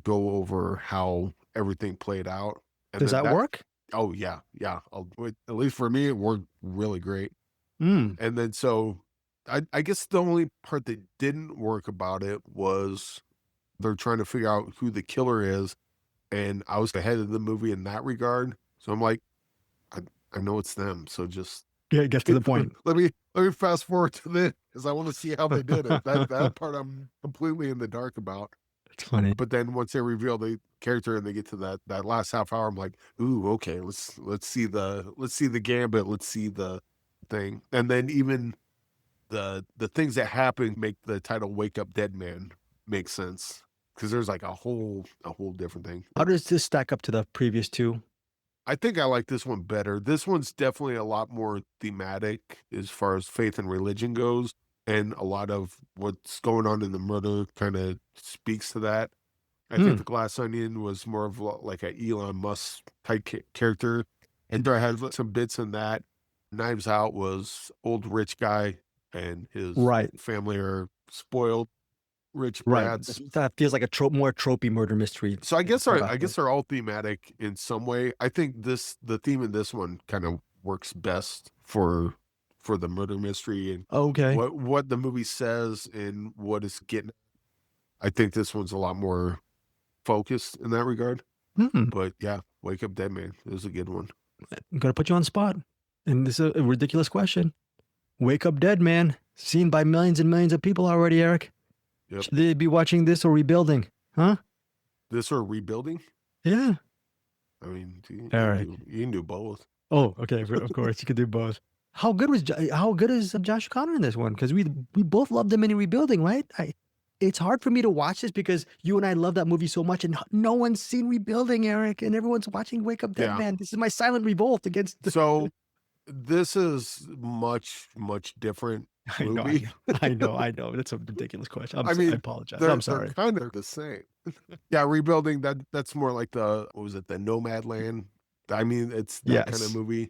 go over how everything played out. And does that work? Oh yeah. At least for me, it worked really great. And then so I guess the only part that didn't work about it was they're trying to figure out who the killer is, and I was ahead of the movie in that regard. So I'm like, I know it's them. So just get to the point. Let me fast forward to this, because I want to see how they did it. That part I'm completely in the dark about. It's funny. But then once they reveal the character and they get to that last half hour, I'm like, ooh, okay, let's see the gambit, let's see the thing. And then even the things that happen make the title Wake Up Dead Man make sense, because there's like a whole different thing. How does this stack up to the previous two? I think I like this one better. This one's definitely a lot more thematic as far as faith and religion goes. And a lot of what's going on in the murder kind of speaks to that. I think The Glass Onion was more of like an Elon Musk type character. And I had some bits in that. Knives Out was old rich guy and his family are spoiled rich Right. brats. That feels like a more tropey murder mystery. So I guess they're all thematic in some way. I think the theme in this one kind of works best for the murder mystery and what the movie says and what it's getting. I think this one's a lot more focused in that regard. But yeah, Wake Up Dead Man is a good one. I'm gonna put you on the spot, and this is a ridiculous question. Wake Up Dead Man, seen by millions and millions of people already, Eric. Yep. Should they be watching this or Rebuilding? Huh? This or Rebuilding? Yeah. I mean, you can do both. Oh, okay. Of course, you could do both. How good is Josh O'Connor in this one? Because we both loved him in Rebuilding, right? It's hard for me to watch this because you and I love that movie so much, and no one's seen Rebuilding, Eric, and everyone's watching Wake Up Dead Man. This is my silent revolt against. So, this is much different movie. I know. That's a ridiculous question. I apologize. I'm sorry. They're kind of the same. Yeah, Rebuilding. That's more like the Nomadland. I mean, it's that kind of movie.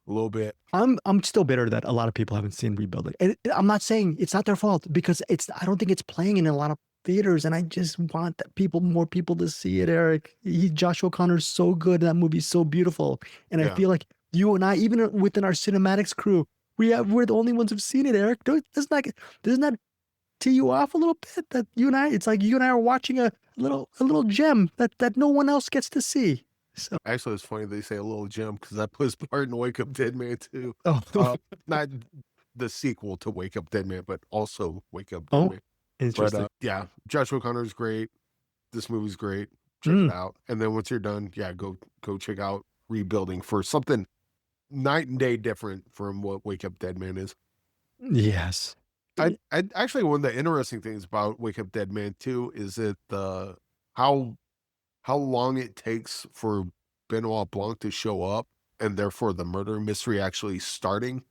A little bit. I'm still bitter that a lot of people haven't seen Rebuilding. And I'm not saying it's not their fault because I don't think it's playing in a lot of theaters, and I just want more people to see it, Eric. Josh O'Connor's so good. That movie's so beautiful. And I feel like you and I, even within our CinemAddicts crew, we're the only ones who've seen it, Eric. Doesn't that tee you off a little bit? That you and I, it's like you and I are watching a little gem that no one else gets to see. So. Actually, it's funny they say a little gem because that plays part in Wake Up Dead Man too. Not the sequel to Wake Up Dead Man, but also Wake Up Dead Man. Interesting. But Josh O'Connor's great. This movie's great. Check it out. And then once you're done, go check out Rebuilding for something night and day different from what Wake Up Dead Man is. Yes. I actually, one of the interesting things about Wake Up Dead Man 2 is that how long it takes for Benoit Blanc to show up and therefore the murder mystery actually starting.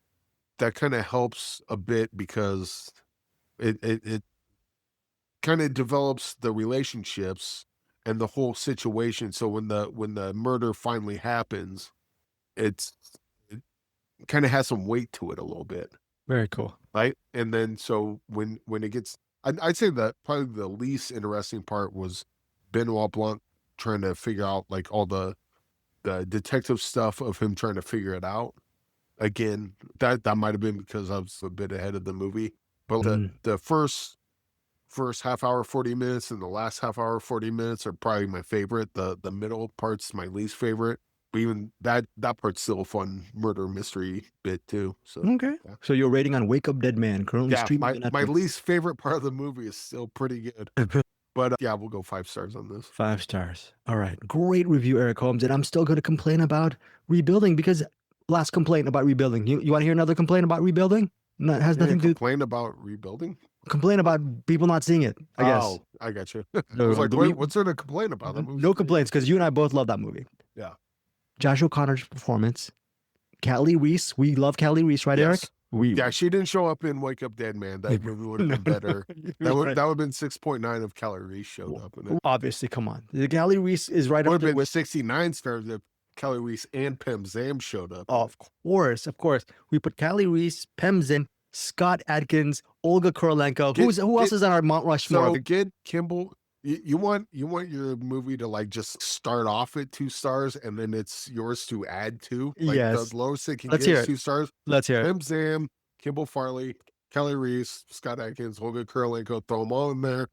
That kind of helps a bit because it kind of develops the relationships and the whole situation. So when the murder finally happens, it kind of has some weight to it a little bit. Very cool. Right. And then so when it gets, I'd say that probably the least interesting part was Benoit Blanc trying to figure out like all the detective stuff of him trying to figure it out. Again, that might have been because I was a bit ahead of the movie. But the first half hour, 40 minutes and the last half hour, 40 minutes are probably my favorite. The middle part's my least favorite. But even that part's still a fun murder mystery bit too. So So your rating on Wake Up Dead Man currently streaming. My least favorite part of the movie is still pretty good. But we'll go 5 stars on this. 5 stars. All right. Great review, Eric Holmes. And I'm still going to complain about Rebuilding because last complaint about Rebuilding. You want to hear another complaint about Rebuilding? No, it has nothing to complain about Rebuilding? Complain about people not seeing it, I guess. Oh, I got you. I was like, what's there to complain about? No complaints because you and I both love that movie. Yeah. Josh O'Connor's performance. Callie Reese. We love Callie Reese, right, Eric? She didn't show up in Wake Up Dead Man. That movie would have been better. That would have been 6.9 if Callie Reese showed up in it. Obviously, come on. Callie Reese is right up there with 69 stars if Callie Reese and Pem Zam showed up. Oh, of course. We put Callie Reese, Pem Zam, Scott Adkins, Olga Kurylenko. Who else is on our Mount Rushmore? So get Kimball. You want your movie to like just start off at 2 stars and then it's yours to add to. Like yes. The lowest it can Let's get hear is 2 stars. Let's hear it. Pem Zam, Kimball Farley, Callie Reese, Scott Adkins, Olga Kurylenko, throw them all in there.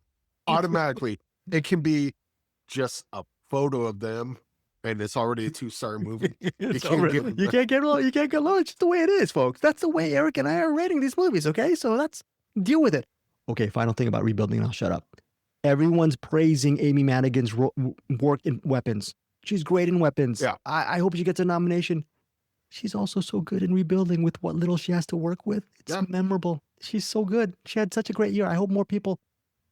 Automatically, it can be just a photo of them and it's already a 2-star movie. You can't get low. It's just the way it is, folks. That's the way Eric and I are rating these movies, okay? So let's deal with it. Okay, final thing about Rebuilding, and I'll shut up. Everyone's praising Amy Madigan's work in Weapons. She's great in Weapons. Yeah. I hope she gets a nomination. She's also so good in Rebuilding with what little she has to work with. It's memorable. She's so good. She had such a great year. I hope more people,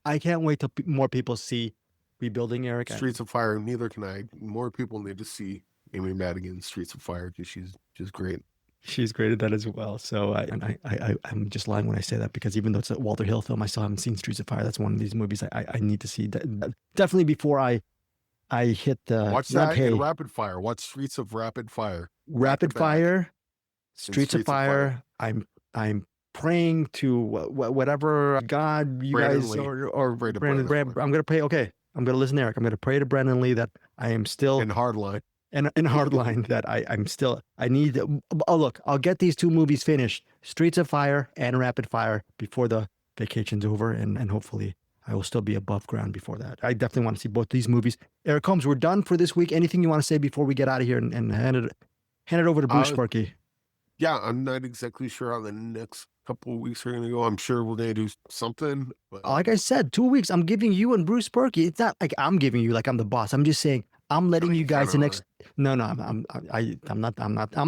I can't wait till more people see Rebuilding, Eric. Streets of Fire, neither can I. More people need to see Amy Madigan's Streets of Fire because she's just great. She's great at that as well. So I'm just lying when I say that because even though it's a Walter Hill film, I still haven't seen Streets of Fire. That's one of these movies I need to see. Definitely before I hit the... Watch that in Rapid Fire. Watch Streets of Rapid Fire. Rapid Fire, Streets of Fire. I'm praying to whatever God you Brandon guys Lee. or Pray to Brandon. Brandon Lee. I'm gonna pray. Okay, I'm gonna listen to Eric. I'm gonna pray to Brandon Lee that I am still In Hardline. in Hardline that I'm still. I need. Oh look, I'll get these 2 movies finished, Streets of Fire and Rapid Fire, before the vacation's over, and hopefully I will still be above ground before that. I definitely want to see both these movies. Eric Holmes, we're done for this week. Anything you want to say before we get out of here and hand it over to Bruce Purkey? Yeah, I'm not exactly sure how the next couple of weeks are going to go. I'm sure we're going to do something. But like I said, 2 weeks. I'm giving you and Bruce Purkey. It's not like I'm giving you like I'm the boss. I'm just saying I'm letting you guys the next. No, I'm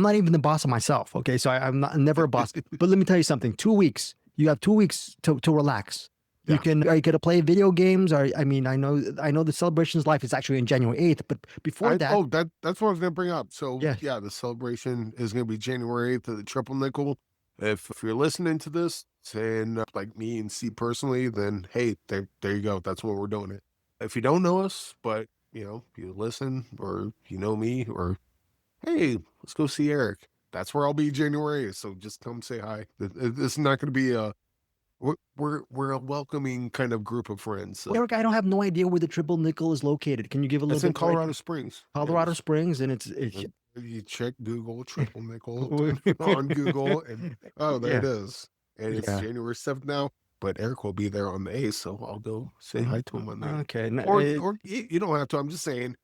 not even the boss of myself. Okay, so I'm never a boss. But let me tell you something. 2 weeks. You have 2 weeks to relax. You can. Are you gonna play video games? Or I mean, I know the Celebration's Life is actually on January 8th, but before that. Oh, that's what I was gonna bring up. So yeah, the celebration is gonna be January 8th at the Triple Nickel. If you're listening to this, saying like me and C personally, then hey, there you go. That's when we're doing it. If you don't know us, but you listen or you know me, or hey, let's go see Eric. That's where I'll be January 8th. So just come say hi. This is not gonna be a. We're a welcoming kind of group of friends. So. Eric, I don't have no idea where the Triple Nickel is located. Can you give a little bit? It's in Colorado Springs. Colorado Springs, and it's you check Google Triple Nickel on Google, and there it is. And it's January 7th now. But Eric will be there on the 8th, so I'll go say hi to him on there. Okay, or you don't have to. I'm just saying,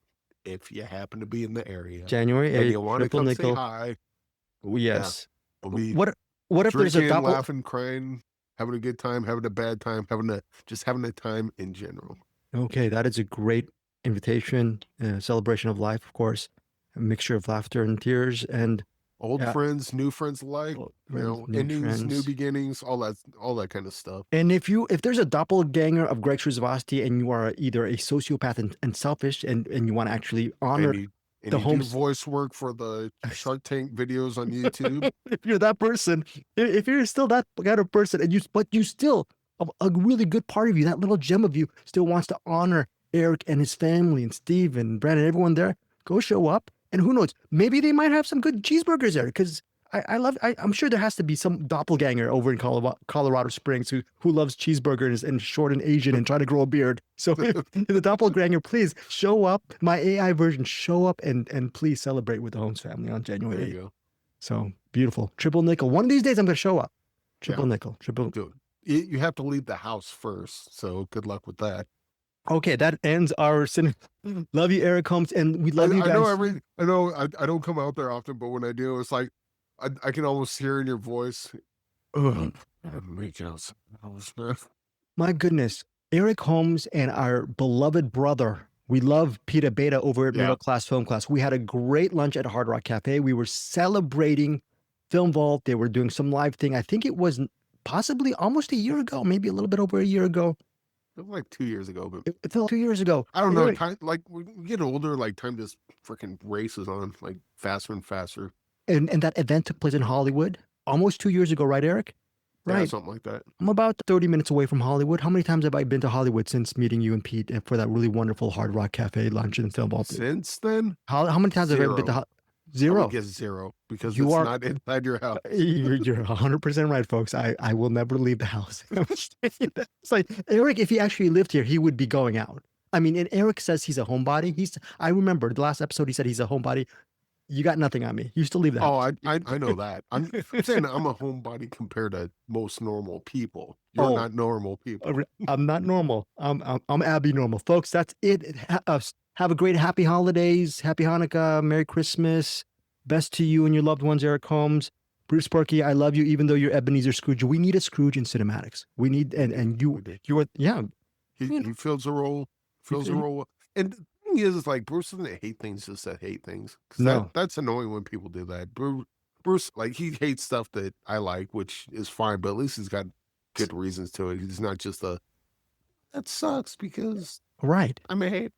if you happen to be in the area, January 8th, and you want to come Nickel. say hi. Yes. We'll be what if there's a double laughing, crying, having a good time, having a bad time, having a time in general. Okay, that is a great invitation, celebration of life, of course, a mixture of laughter and tears, and old friends, new friends alike, endings, new beginnings, all that kind of stuff. And if there's a doppelganger of Greg Srivasti and you are either a sociopath and selfish and you want to actually honor the Holmes voice work for the Shark Tank videos on YouTube. If you're that person, if you're still that kind of person, but you still, a really good part of you, that little gem of you, still wants to honor Eric and his family and Steve and Brandon, everyone there, go show up. And who knows, maybe they might have some good cheeseburgers there, because I'm sure there has to be some doppelganger over in Colorado Springs who loves cheeseburgers and short and Asian and trying to grow a beard. So the doppelganger, please show up. My AI version, show up and please celebrate with the Holmes family on January 8th. So beautiful. Triple Nickel. One of these days I'm going to show up. Triple Nickel. Dude, you have to leave the house first. So good luck with that. Okay, that ends our cinema. Love you, Eric Holmes, and we love you guys. I know I don't come out there often, but when I do, it's like I can almost hear in your voice. My goodness, Eric Holmes and our beloved brother. We love Peter Abeyta over at Middle Class Film Class. We had a great lunch at Hard Rock Cafe. We were celebrating Film Vault. They were doing some live thing. I think it was possibly almost a year ago, maybe a little bit over a year ago. It was like 2 years ago, but it felt 2 years ago. I don't know. Like we get older, like time just freaking races on, like faster and faster. And that event took place in Hollywood almost 2 years ago, right, Eric? Right, something like that. I'm about 30 minutes away from Hollywood. How many times have I been to Hollywood since meeting you and Pete for that really wonderful Hard Rock Cafe lunch and Film Vault? Since then, how many times have I been to Zero? I guess zero, because it's not inside your house. You're 100% right, folks. I will never leave the house. It's like, Eric, if he actually lived here, he would be going out. I mean, and Eric says he's a homebody. I remember the last episode, he said he's a homebody. You got nothing on me. You still leave the house. Oh, I know that. I'm saying I'm a homebody compared to most normal people. You're not normal people. I'm not normal. I'm Abbie normal. Folks, that's it. Have a great happy holidays. Happy Hanukkah. Merry Christmas. Best to you and your loved ones, Eric Holmes. Bruce Purkey, I love you, even though you're Ebenezer Scrooge. We need a Scrooge in CinemAddicts. We need, and you are, He fills a role. And the thing is like, Bruce doesn't hate things just to hate things. No. That's annoying when people do that. Bruce, like, he hates stuff that I like, which is fine, but at least he's got good reasons to it. He's not just that sucks because I'm a hater.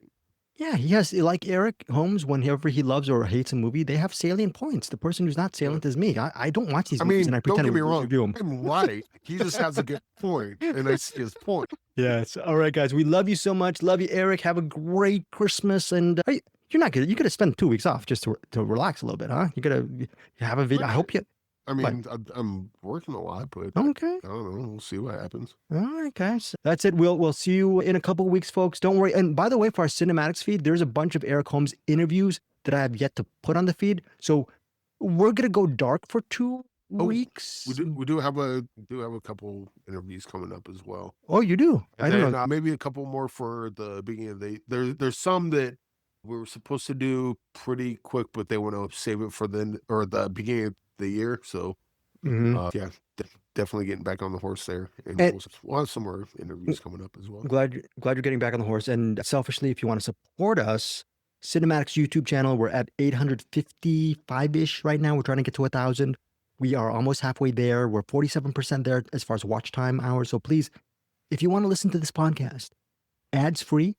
Yeah, he has, like Eric Holmes, whenever he loves or hates a movie, they have salient points. The person who's not salient is me. I don't watch these movies and I pretend don't get me wrong. Review them. I'm right. He just has a good point, and I see his point. Yes. All right, guys. We love you so much. Love you, Eric. Have a great Christmas. And you're not good. You could have spent 2 weeks off just to relax a little bit, huh? You could have have a video. I hope you. I mean, I'm working a lot, but Okay. I don't know. We'll see what happens. All right, guys. That's it. We'll see you in a couple of weeks, folks. Don't worry. And by the way, for our CinemAddicts feed, there's a bunch of Eric Holmes interviews that I have yet to put on the feed. So we're gonna go dark for 2 weeks. We do have a couple interviews coming up as well. Oh, you do? And I don't know. Maybe a couple more for the beginning of there's some that we were supposed to do pretty quick, but they want to save it for the beginning of the year. So yeah, definitely getting back on the horse there, and we'll have some more interviews coming up as well. Glad you're getting back on the horse. And selfishly, if you want to support us, CinemAddicts YouTube channel, we're at 855-ish right now. We're trying to get to 1,000. We are almost halfway there. We're 47% there as far as watch time hours. So please, if you want to listen to this podcast ads free,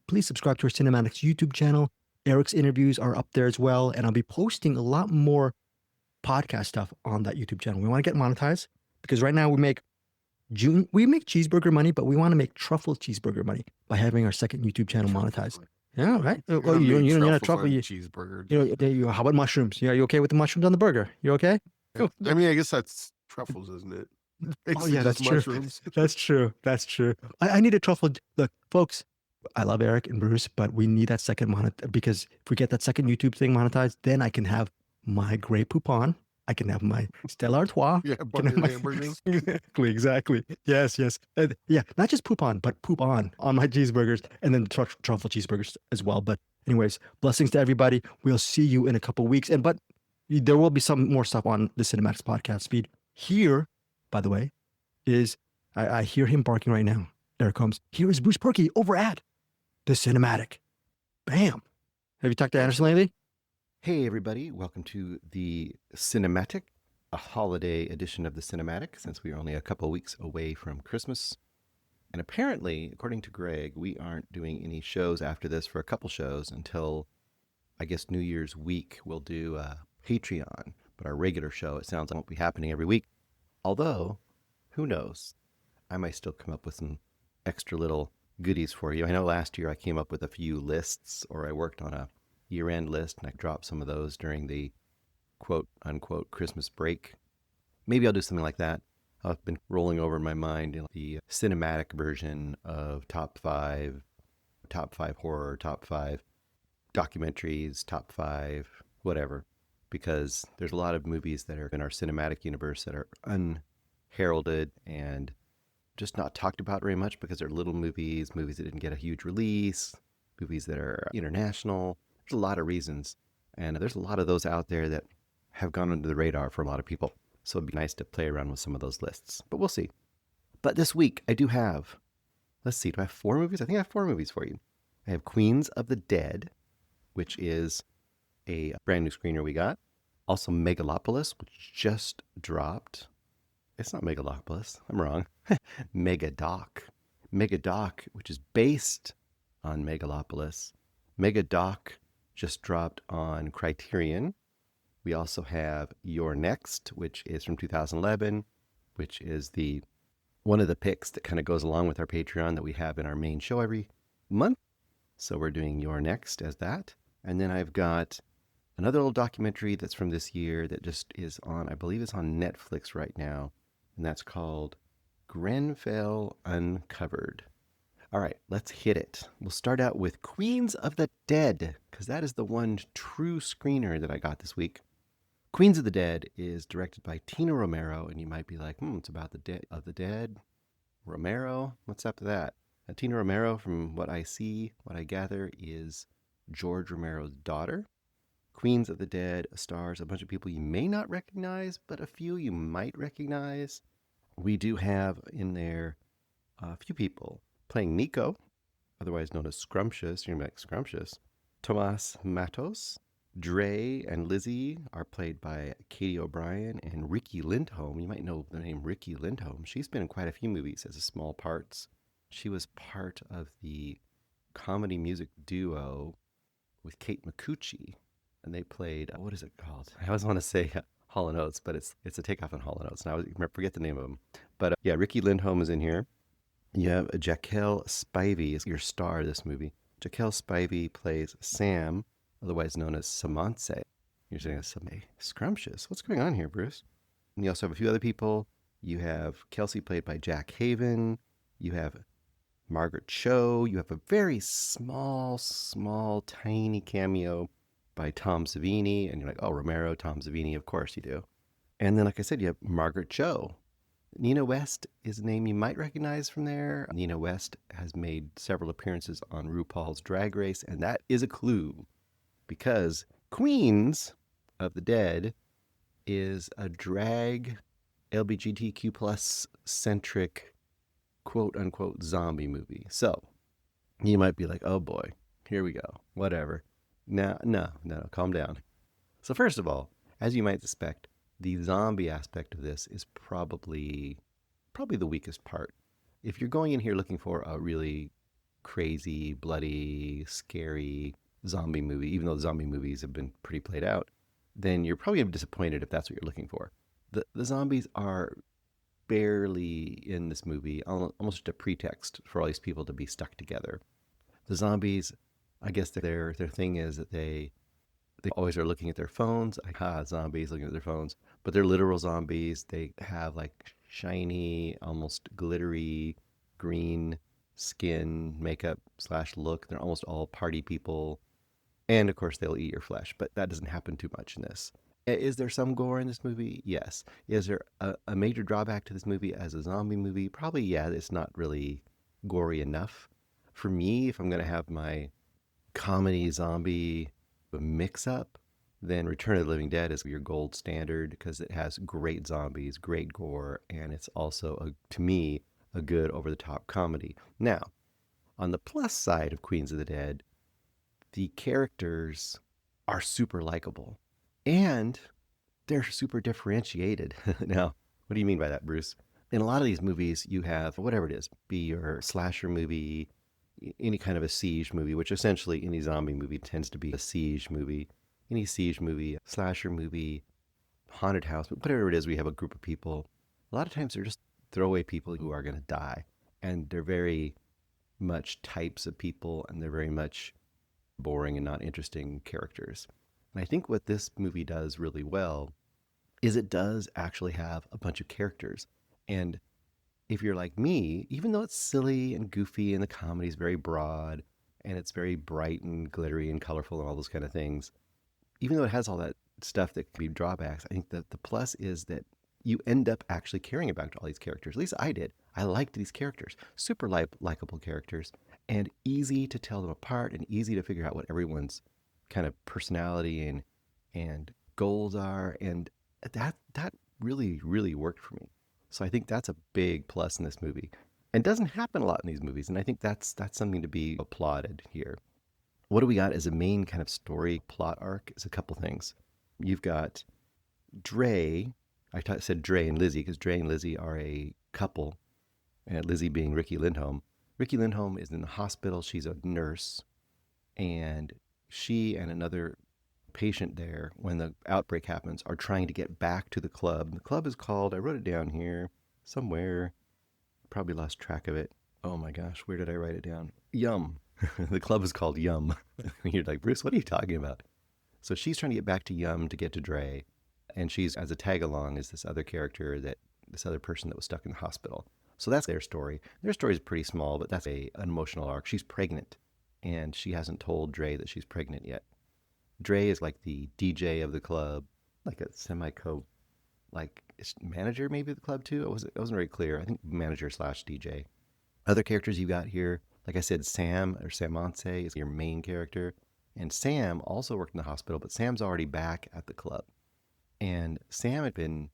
please subscribe to our CinemAddicts YouTube channel. Eric's interviews are up there as well, and I'll be posting a lot more podcast stuff on that YouTube channel. We want to get monetized because right now we make cheeseburger money, but we want to make truffle cheeseburger money by having our second YouTube channel monetized. Yeah, right. Well, you don't need a truffle cheeseburger. How about mushrooms? Yeah, you okay with the mushrooms on the burger? You okay? Cool. I mean, I guess that's truffles, isn't it? Oh yeah, that's true. That's true. That's true. I need a truffle. Look, folks, I love Eric and Bruce, but we need that second because if we get that second YouTube thing monetized, then I can have my Grey Poupon. I can have my Stella Artois. Yeah, hamburgers. Exactly. Yes. Yeah, not just Poupon, but Poop on my cheeseburgers, and then truffle cheeseburgers as well. But anyways, blessings to everybody. We'll see you in a couple weeks. But there will be some more stuff on the CinemAddicts podcast feed. Here, by the way, is I hear him barking right now. There it comes. Here is Bruce Purkey over at the Cinematic. Bam. Have you talked to Anderson lately? Hey, everybody. Welcome to the Cinematic, a holiday edition of the Cinematic, since we are only a couple of weeks away from Christmas. And apparently, according to Greg, we aren't doing any shows after this for a couple shows until, I guess, New Year's week. We'll do a Patreon, but our regular show, it sounds like, won't be happening every week. Although, who knows? I might still come up with some extra little goodies for you. I know last year I came up with a few lists, or I worked on a year-end list, and I dropped some of those during the quote-unquote Christmas break. Maybe I'll do something like that. I've been rolling over in my mind the cinematic version of top five horror, top 5 documentaries, top 5 whatever, because there's a lot of movies that are in our cinematic universe that are unheralded and just not talked about very much because they're little movies that didn't get a huge release, movies that are international. There's a lot of reasons, and there's a lot of those out there that have gone under the radar for a lot of people. So it'd be nice to play around with some of those lists, but we'll see. But this week I do have, let's see, do I have 4 movies? I think I have 4 movies for you. I have Queens of the Dead, which is a brand new screener we got. Also Megalopolis, which just dropped. It's not Megalopolis. I'm wrong. Megadoc. Megadoc, which is based on Megalopolis. Megadoc just dropped on Criterion. We also have Your Next, which is from 2011, which is one of the picks that kind of goes along with our Patreon that we have in our main show every month. So we're doing Your Next as that. And then I've got another little documentary that's from this year that just is on, I believe it's on Netflix right now, and that's called Grenfell Uncovered. All right, let's hit it. We'll start out with Queens of the Dead, because that is the one true screener that I got this week. Queens of the Dead is directed by Tina Romero, and you might be like, it's about the dead. Romero? What's up to that? And Tina Romero, from what I gather, is George Romero's daughter. Queens of the Dead stars a bunch of people you may not recognize, but a few you might recognize. We do have in there a few people playing Nico, otherwise known as Scrumptious. You're going to be like, Scrumptious? Tomas Matos. Dre and Lizzie are played by Katie O'Brien and Ricky Lindholm. You might know the name Ricky Lindholm. She's been in quite a few movies as a small parts. She was part of the comedy music duo with Kate Micucci, and they played, what is it called? I always want to say Hall & Oates, but it's a takeoff on Hall & Oates, and I forget the name of them. But yeah, Ricky Lindholm is in here. You have Jaquel Spivey is your star of this movie. Jaquel Spivey plays Sam, otherwise known as Samantse. You're saying somebody scrumptious. What's going on here, Bruce? And you also have a few other people. You have Kelsey, played by Jack Haven. You have Margaret Cho. You have a very small, tiny cameo by Tom Savini. And you're like, oh, Romero, Tom Savini, of course you do. And then, like I said, you have Margaret Cho. Nina West is a name you might recognize from there. Nina West has made several appearances on RuPaul's Drag Race, and that is a clue because Queens of the Dead is a drag LGBTQ plus centric quote unquote zombie movie. So you might be like, oh boy, here we go. Whatever. No, calm down. So first of all, as you might suspect, the zombie aspect of this is probably the weakest part. If you're going in here looking for a really crazy, bloody, scary zombie movie, even though the zombie movies have been pretty played out, then you're probably going to be disappointed if that's what you're looking for. The zombies are barely in this movie, almost just a pretext for all these people to be stuck together. The zombies, I guess their thing is that they always are looking at their phones. Zombies looking at their phones. But they're literal zombies. They have like shiny, almost glittery green skin, makeup / look. They're almost all party people. And of course, they'll eat your flesh. But that doesn't happen too much in this. Is there some gore in this movie? Yes. Is there a major drawback to this movie as a zombie movie? Probably, yeah. It's not really gory enough. For me, if I'm going to have my comedy zombie mix-up, then Return of the Living Dead is your gold standard because it has great zombies, great gore, and it's also, to me, a good over-the-top comedy. Now, on the plus side of Queens of the Dead, the characters are super likable, and they're super differentiated. Now, what do you mean by that, Bruce? In a lot of these movies, you have, whatever it is, be your slasher movie, any kind of a siege movie, which essentially any zombie movie tends to be a siege movie. Any siege movie, slasher movie, haunted house, whatever it is, we have a group of people. A lot of times they're just throwaway people who are going to die. And they're very much types of people, and they're very much boring and not interesting characters. And I think what this movie does really well is it does actually have a bunch of characters. And if you're like me, even though it's silly and goofy and the comedy is very broad and it's very bright and glittery and colorful and all those kind of things, even though it has all that stuff that can be drawbacks, I think that the plus is that you end up actually caring about all these characters. At least I did. I liked these characters. Super likable characters and easy to tell them apart and easy to figure out what everyone's kind of personality and goals are. And that really, really worked for me. So I think that's a big plus in this movie. And doesn't happen a lot in these movies. And I think that's something to be applauded here. What do we got as a main kind of story plot arc is a couple things. You've got Dre. I said Dre and Lizzie because Dre and Lizzie are a couple. And Lizzie being Ricky Lindholm. Ricky Lindholm is in the hospital. She's a nurse. And she and another patient there, when the outbreak happens, are trying to get back to the club. The club is called, I wrote it down here somewhere, probably lost track of it. Oh my gosh, where did I write it down? Yum. The club is called Yum. You're like, Bruce, what are you talking about? So she's trying to get back to Yum to get to Dre, and she's, as a tag along, is this other character, this other person that was stuck in the hospital. So that's their story. Their story is pretty small, but that's an emotional arc. She's pregnant, and she hasn't told Dre that she's pregnant yet. Dre is like the DJ of the club, like a manager maybe of the club too. It wasn't very clear. I think manager / DJ. Other characters you got here, like I said, Sam or Samonce is your main character. And Sam also worked in the hospital, but Sam's already back at the club. And Sam had been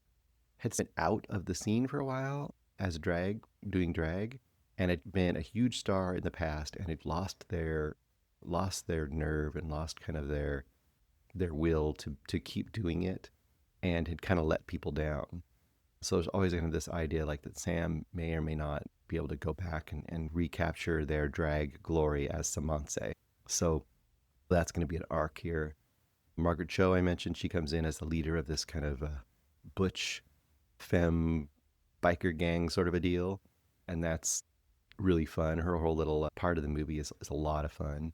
out of the scene for a while as doing drag, and had been a huge star in the past, and had lost their nerve and lost kind of their will to keep doing it, and had kind of let people down. So there's always kind of this idea like that Sam may or may not be able to go back and recapture their drag glory as Samonce. So that's going to be an arc here. Margaret Cho, I mentioned, she comes in as the leader of this kind of butch femme biker gang sort of a deal, and that's really fun. Her whole little part of the movie is a lot of fun.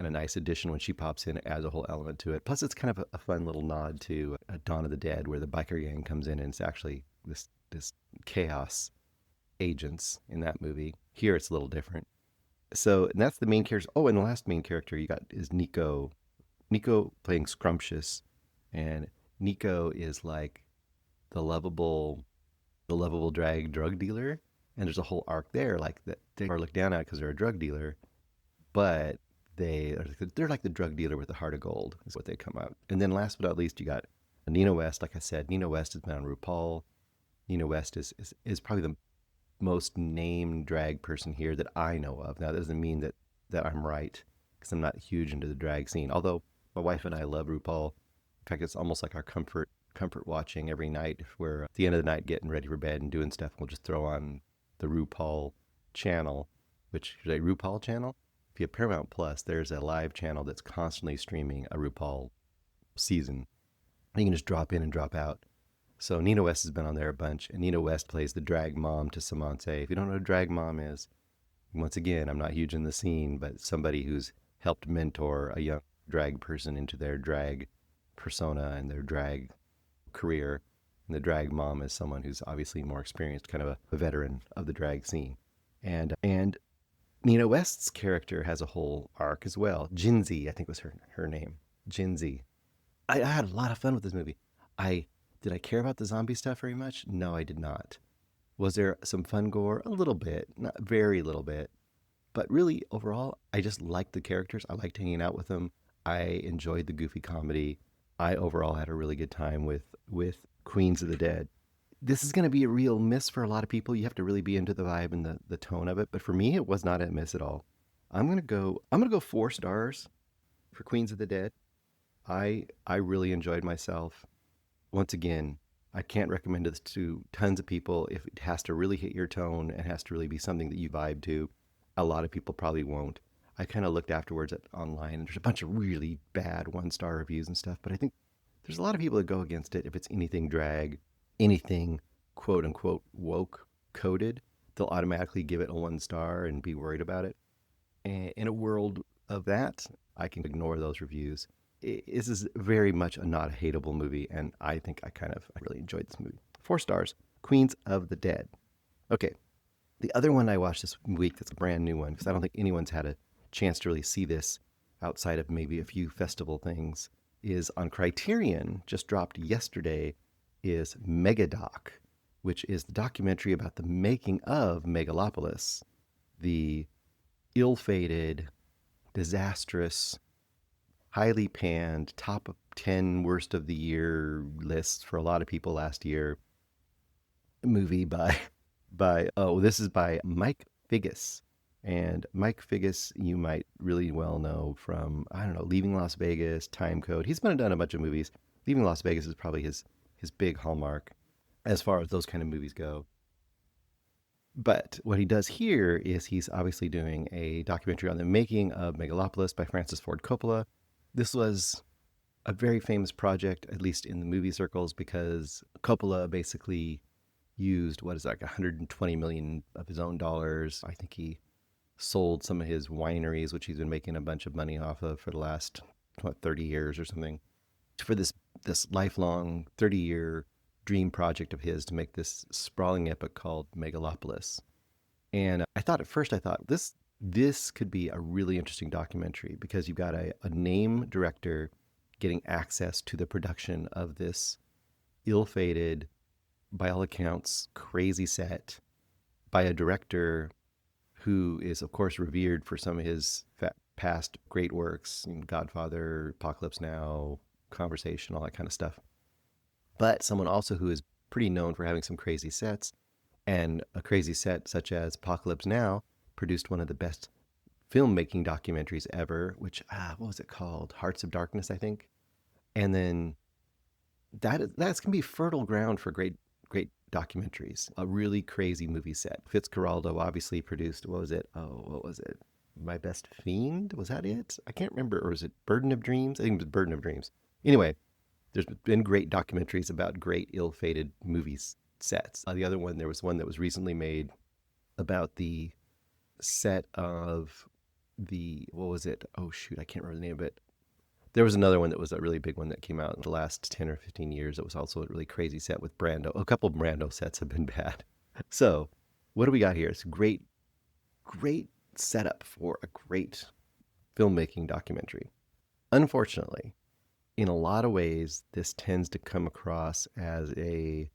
and a nice addition when she pops in, adds a whole element to it. Plus, it's kind of a fun little nod to Dawn of the Dead, where the biker gang comes in and it's actually this chaos agents in that movie. Here, it's a little different. So, and that's the main character. Oh, and the last main character you got is Nico. Nico playing Scrumptious, and Nico is like the lovable drug dealer, and there's a whole arc there, like that they are looked down at because they're a drug dealer, but they're like the drug dealer with a heart of gold is what they come out. And then last but not least, you got Nina West. Like I said, Nina West has been on RuPaul. Nina West is probably the most named drag person here that I know of. Now, that doesn't mean that I'm right, because I'm not huge into the drag scene, although my wife and I love RuPaul. In fact, it's almost like our comfort watching every night. If we're at the end of the night getting ready for bed and doing stuff, we'll just throw on the RuPaul channel, which is a RuPaul channel. If you have Paramount Plus, there's a live channel that's constantly streaming a RuPaul season. You can just drop in and drop out. So Nina West has been on there a bunch, and Nina West plays the drag mom to Samantha. If you don't know what a drag mom is, once again, I'm not huge in the scene, but somebody who's helped mentor a young drag person into their drag persona and their drag career. And the drag mom is someone who's obviously more experienced, kind of a veteran of the drag scene. And Nina West's character has a whole arc as well. Jinsey, I think was her name. Jinsey. I had a lot of fun with this movie. Did I care about the zombie stuff very much? No, I did not. Was there some fun gore? A little bit, not very little bit. But really, overall, I just liked the characters. I liked hanging out with them. I enjoyed the goofy comedy. I overall had a really good time with Queens of the Dead. This is going to be a real miss for a lot of people. You have to really be into the vibe and the tone of it. But for me, it was not a miss at all. I'm gonna go 4 stars for Queens of the Dead. I really enjoyed myself. Once again, I can't recommend this to tons of people. If it has to really hit your tone and has to really be something that you vibe to, a lot of people probably won't. I kind of looked afterwards online, and there's a bunch of really bad 1-star reviews and stuff, but I think there's a lot of people that go against it if it's anything drag, anything quote unquote woke coded. They'll automatically give it a 1 star and be worried about it. And in a world of that, I can ignore those reviews. This is very much not a hateable movie, and I think I really enjoyed this movie. 4 stars, Queens of the Dead. Okay, the other one I watched this week that's a brand new one, because I don't think anyone's had a chance to really see this outside of maybe a few festival things, is on Criterion, just dropped yesterday, is Megadoc, which is the documentary about the making of Megalopolis, the ill-fated, disastrous, highly panned, top 10 worst of the year list for a lot of people last year movie by Mike Figgis. And Mike Figgis, you might really well know from, I don't know, Leaving Las Vegas, Time Code. He's done a bunch of movies. Leaving Las Vegas is probably his big hallmark as far as those kind of movies go. But what he does here is he's obviously doing a documentary on the making of Megalopolis by Francis Ford Coppola. This was a very famous project, at least in the movie circles, because Coppola basically used, $120 million of his own dollars. I think he sold some of his wineries, which he's been making a bunch of money off of for the last 30 years or something, for this lifelong 30-year dream project of his to make this sprawling epic called Megalopolis. And I thought this could be a really interesting documentary, because you've got a name director getting access to the production of this ill-fated, by all accounts, crazy set by a director who is, of course, revered for some of his past great works, Godfather, Apocalypse Now, Conversation, all that kind of stuff. But someone also who is pretty known for having some crazy sets, and a crazy set such as Apocalypse Now produced one of the best filmmaking documentaries ever, which, what was it called? Hearts of Darkness, I think. And then that's going to be fertile ground for great documentaries. A really crazy movie set. Fitzcarraldo obviously produced, what was it? My Best Fiend? Was that it? I can't remember. Or was it Burden of Dreams? I think it was Burden of Dreams. Anyway, there's been great documentaries about great ill-fated movie sets. The other one, there was one that was recently made about the set of what was it? Oh, shoot, I can't remember the name of it. There was another one that was a really big one that came out in the last 10 or 15 years. It was also a really crazy set with Brando. A couple of Brando sets have been bad. So what do we got here? It's a great setup for a great filmmaking documentary. Unfortunately, in a lot of ways, this tends to come across as a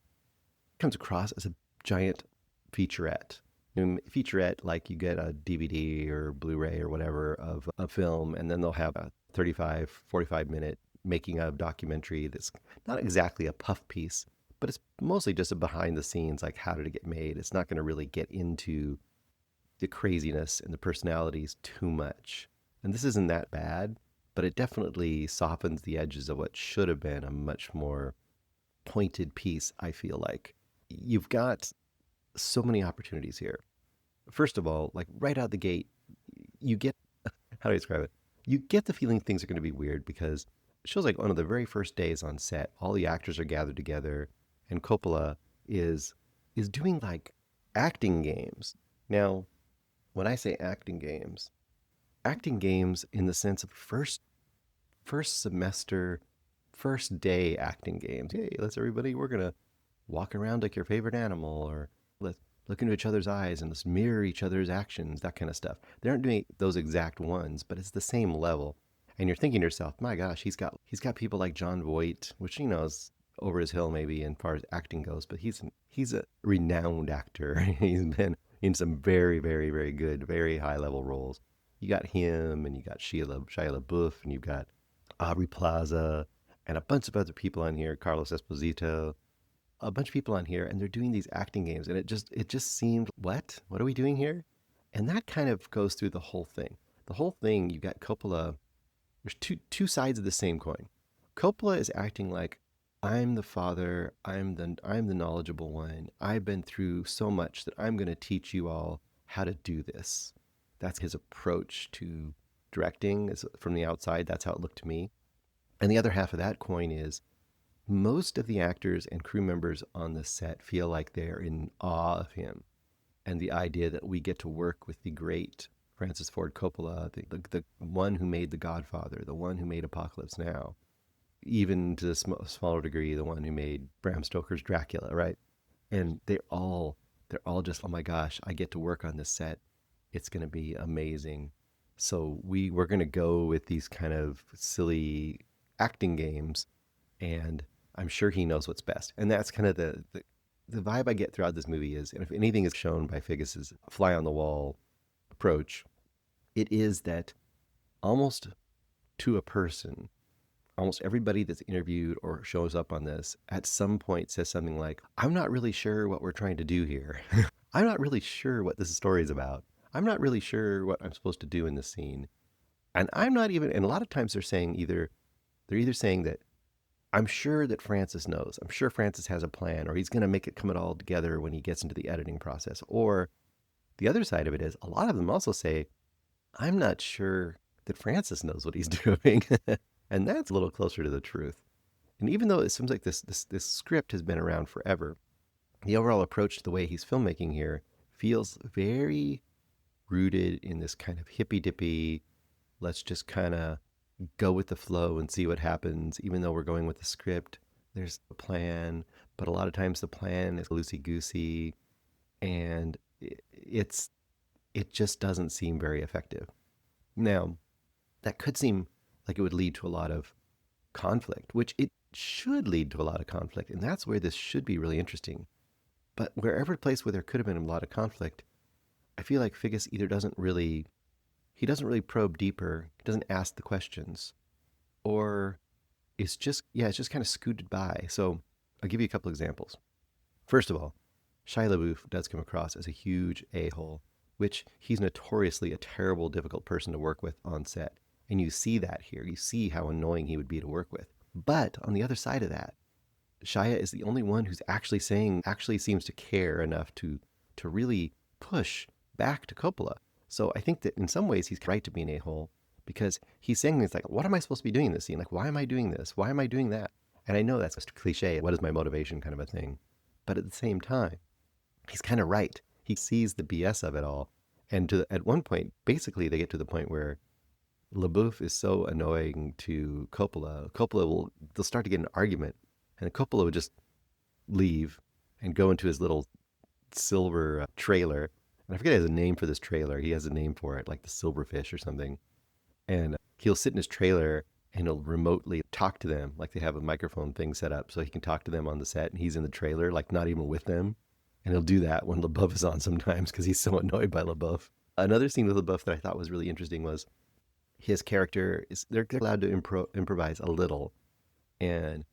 giant featurette. Featurette, like you get a DVD or Blu-ray or whatever of a film, and then they'll have a 35, 45-minute making of documentary that's not exactly a puff piece, but it's mostly just a behind the scenes, like how did it get made? It's not going to really get into the craziness and the personalities too much. And this isn't that bad, but it definitely softens the edges of what should have been a much more pointed piece, I feel like. You've got so many opportunities here. First of all, like right out the gate, you get, how do I describe it? You get the feeling things are going to be weird because it shows like one of the very first days on set, all the actors are gathered together and Coppola is doing like acting games. Now, when I say acting games in the sense of first semester, first day acting games. Hey, let's everybody, we're going to walk around like your favorite animal, or let's look into each other's eyes and let's mirror each other's actions, that kind of stuff. They aren't doing those exact ones, but it's the same level. And you're thinking to yourself, my gosh, he's got people like Jon Voight, which, you know, is over his hill maybe in far as acting goes, but he's a renowned actor. He's been in some very, very, very good, very high level roles. You got him, and you got Shia LaBeouf, and you've got Aubrey Plaza, and a bunch of other people on here, Carlos Esposito, a bunch of people on here, and they're doing these acting games, and it just seemed, what are we doing here? And that kind of goes through the whole thing. The whole thing, you got Coppola. There's two sides of the same coin. Coppola is acting like, I'm the father, I'm the knowledgeable one. I've been through so much that I'm going to teach you all how to do this. That's his approach to directing. From the outside, that's how it looked to me. And the other half of that coin is, most of the actors and crew members on the set feel like they're in awe of him. And the idea that we get to work with the great Francis Ford Coppola, the one who made The Godfather, the one who made Apocalypse Now, even to a smaller degree, the one who made Bram Stoker's Dracula, right? And they're all just, oh my gosh, I get to work on this set. It's going to be amazing. So we're going to go with these kind of silly acting games, and I'm sure he knows what's best. And that's kind of the vibe I get throughout this movie is, and if anything is shown by Figgis's fly on the wall approach, it is that almost to a person, almost everybody that's interviewed or shows up on this at some point says something like, I'm not really sure what we're trying to do here. I'm not really sure what this story is about. I'm not really sure what I'm supposed to do in this scene. And I'm not even, and a lot of times they're either saying that I'm sure that Francis knows. I'm sure Francis has a plan, or he's going to make it come it all together when he gets into the editing process. Or the other side of it is, a lot of them also say, I'm not sure that Francis knows what he's doing. And that's a little closer to the truth. And even though it seems like this script has been around forever, the overall approach to the way he's filmmaking here feels very rooted in this kind of hippy-dippy, let's just kind of go with the flow and see what happens. Even though we're going with the script, there's a plan, but a lot of times the plan is loosey-goosey, and it just doesn't seem very effective. Now, that could seem like it would lead to a lot of conflict, which it should lead to a lot of conflict, and that's where this should be really interesting. But wherever a place where there could have been a lot of conflict, I feel like Figgis either doesn't really probe deeper, doesn't ask the questions, or it's just kind of scooted by. So I'll give you a couple examples. First of all, Shia LaBeouf does come across as a huge a-hole, which he's notoriously a terrible, difficult person to work with on set. And you see that here. You see how annoying he would be to work with. But on the other side of that, Shia is the only one who's actually seems to care enough to really push back to Coppola. So I think that in some ways he's right to be an a-hole, because he's saying things like, what am I supposed to be doing in this scene? Like, why am I doing this? Why am I doing that? And I know that's just a cliche, what is my motivation kind of a thing. But at the same time, he's kind of right. He sees the BS of it all. And at one point, basically, they get to the point where LaBeouf is so annoying to Coppola. They'll start to get an argument, and Coppola would just leave and go into his little silver trailer. And I forget he has a name for this trailer. He has a name for it, like the Silverfish or something. And he'll sit in his trailer and he'll remotely talk to them, like they have a microphone thing set up so he can talk to them on the set, and he's in the trailer, like not even with them. And he'll do that when LaBeouf is on sometimes because he's so annoyed by LaBeouf. Another scene with LaBeouf that I thought was really interesting was his character they're allowed to improvise a little, and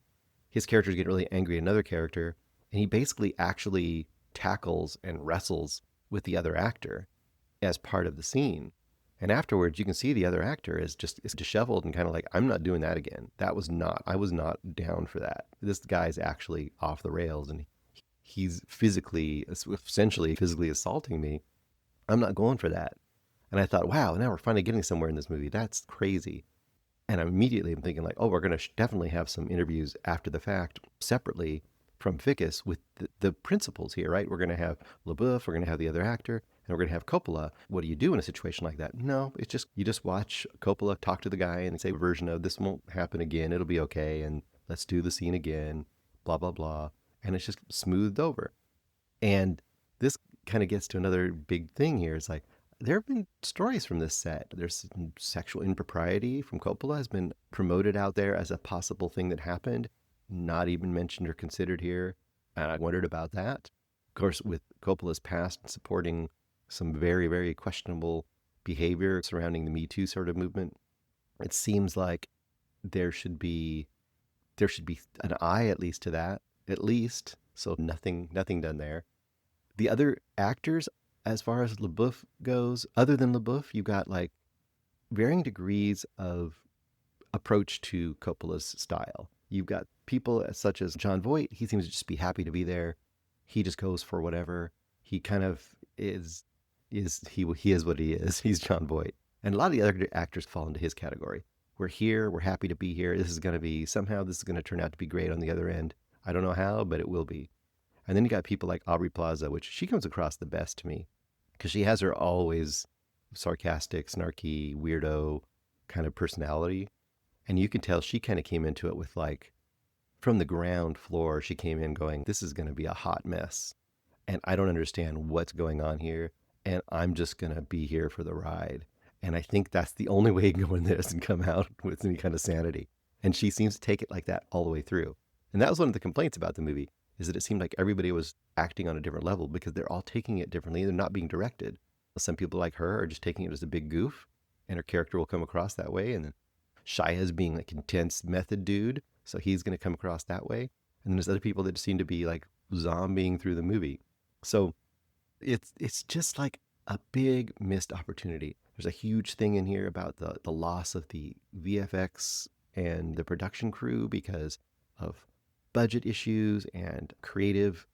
his character is getting really angry at another character, and he basically actually tackles and wrestles with the other actor as part of the scene. And afterwards, you can see the other actor is disheveled and kind of like, I'm not doing that again. I was not down for that. This guy's actually off the rails, and he's essentially physically assaulting me. I'm not going for that. And I thought, wow, now we're finally getting somewhere in this movie. That's crazy. And immediately I'm thinking like, oh, we're going to definitely have some interviews after the fact separately from Ficus with the principals here, right? We're going to have LaBeouf, we're going to have the other actor, and we're going to have Coppola. What do you do in a situation like that? No, it's just, you just watch Coppola talk to the guy and say a version of, this won't happen again, it'll be okay, and let's do the scene again, blah, blah, blah. And it's just smoothed over. And this kind of gets to another big thing here. It's like, there have been stories from this set. There's some sexual impropriety from Coppola has been promoted out there as a possible thing that happened, not even mentioned or considered here. And I wondered about that. Of course, with Coppola's past supporting some very, very questionable behavior surrounding the Me Too sort of movement, it seems like there should be an eye at least to that, at least. So nothing done there. The other actors, as far as LaBeouf goes, other than LaBeouf, you got like varying degrees of approach to Coppola's style. You've got people such as Jon Voight. He seems to just be happy to be there. He just goes for whatever. He kind of he is what he is. He's Jon Voight. And a lot of the other actors fall into his category. We're here. We're happy to be here. This is going to turn out to be great on the other end. I don't know how, but it will be. And then you got people like Aubrey Plaza, which she comes across the best to me because she has her always sarcastic, snarky, weirdo kind of personality. And you can tell she kind of came into it with like, from the ground floor, she came in going, this is going to be a hot mess. And I don't understand what's going on here. And I'm just going to be here for the ride. And I think that's the only way you can go in this and come out with any kind of sanity. And she seems to take it like that all the way through. And that was one of the complaints about the movie, is that it seemed like everybody was acting on a different level because they're all taking it differently. They're not being directed. Some people like her are just taking it as a big goof, and her character will come across that way. And then Shia's being like intense method dude, so he's going to come across that way. And then there's other people that seem to be like zombieing through the movie. So it's just like a big missed opportunity. There's a huge thing in here about the loss of the VFX and the production crew because of budget issues and creative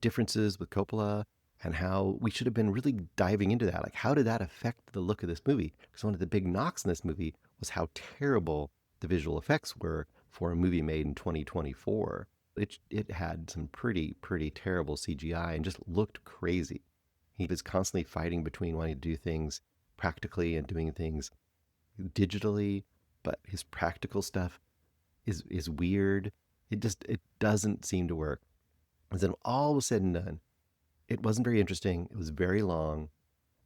differences with Coppola, and how we should have been really diving into that. Like, how did that affect the look of this movie? Because one of the big knocks in this movie was how terrible the visual effects were for a movie made in 2024. It had some pretty terrible CGI and just looked crazy. He was constantly fighting between wanting to do things practically and doing things digitally, but his practical stuff is weird. It doesn't seem to work. And then all was said and done, it wasn't very interesting. It was very long,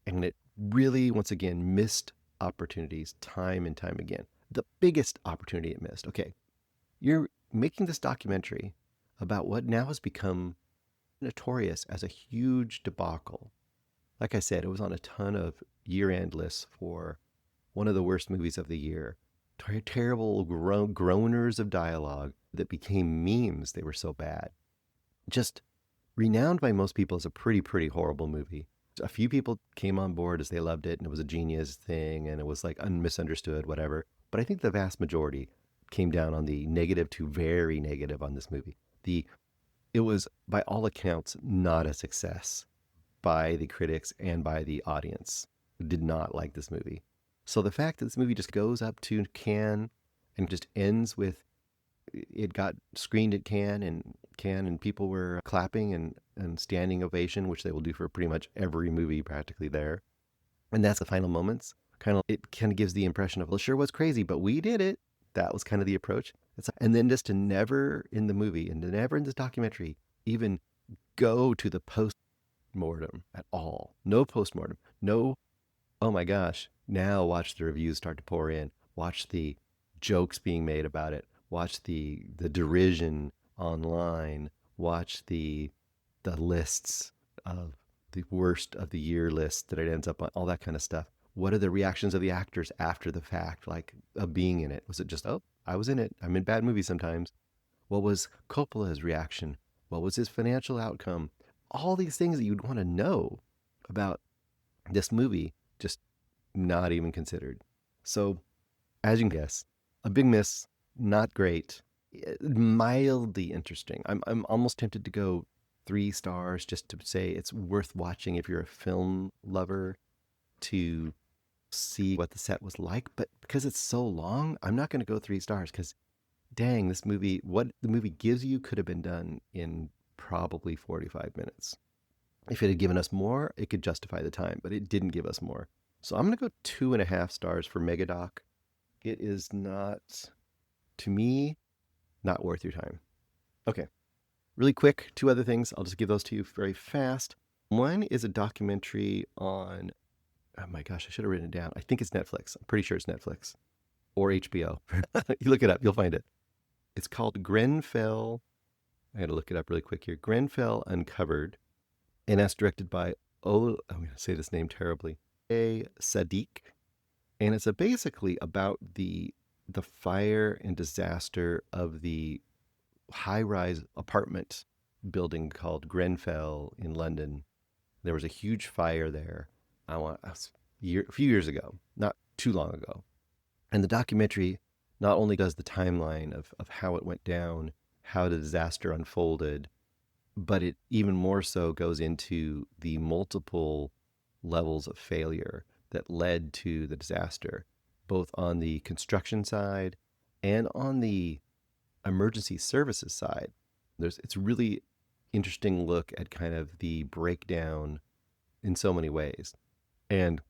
and it really, once again, missed opportunities time and time again. The biggest opportunity it missed. Okay, you're making this documentary about what now has become notorious as a huge debacle. Like I said, it was on a ton of year-end lists for one of the worst movies of the year. Terrible groaners of dialogue that became memes. They were so bad. Just renowned by most people as a pretty horrible movie. A few people came on board as they loved it and it was a genius thing and it was like misunderstood, whatever. But I think the vast majority came down on the negative to very negative on this movie. It was, by all accounts, not a success by the critics and by the audience. Did not like this movie. So the fact that this movie just goes up to Cannes and just ends with it got screened at Cannes and people were clapping and standing ovation, which they will do for pretty much every movie practically there. And that's the final moments. It kind of gives the impression of, well, it sure was crazy, but we did it. That was kind of the approach. And then just to never in the movie and to never in this documentary even go to the post-mortem at all. No post-mortem. No, oh my gosh, now watch the reviews start to pour in. Watch the jokes being made about it. Watch the derision online. Watch the lists of the worst of the year list that it ends up on, all that kind of stuff. What are the reactions of the actors after the fact, like of being in it? Was it just, oh, I was in it. I'm in bad movies sometimes. What was Coppola's reaction? What was his financial outcome? All these things that you'd want to know about this movie, just not even considered. So, as you can guess, a big miss, not great, mildly interesting. I'm almost tempted to go 3 stars just to say it's worth watching if you're a film lover to see what the set was like. But because it's so long, I'm not going to go 3 stars because dang, this movie, what the movie gives you could have been done in probably 45 minutes. If it had given us more, it could justify the time, but it didn't give us more. So I'm going to go 2.5 stars for Megadoc. It is not, to me, not worth your time. Okay. Really quick, 2 other things. I'll just give those to you very fast. One is a documentary on, oh my gosh, I should have written it down. I think it's Netflix. I'm pretty sure it's Netflix or HBO. You look it up, you'll find it. It's called Grenfell. I got to look it up really quick here. Grenfell Uncovered. And that's directed by, I'm going to say this name terribly, Sadiq. And it's basically about the fire and disaster of the high-rise apartment building called Grenfell in London. There was a huge fire there a few years ago, not too long ago. And the documentary not only does the timeline of how it went down, how the disaster unfolded, but it even more so goes into the multiple levels of failure that led to the disaster, both on the construction side and on the emergency services side. It's really interesting look at kind of the breakdown in so many ways. And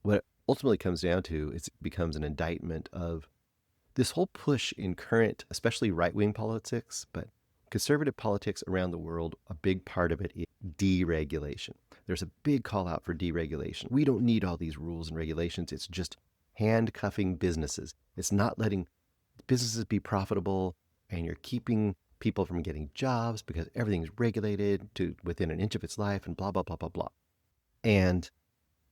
what it ultimately comes down to is it becomes an indictment of this whole push in current, especially right-wing politics, but conservative politics around the world, a big part of it is deregulation. There's a big call out for deregulation. We don't need all these rules and regulations. It's just handcuffing businesses. It's not letting businesses be profitable, and you're keeping people from getting jobs because everything's regulated to within an inch of its life and blah, blah, blah, blah, blah. And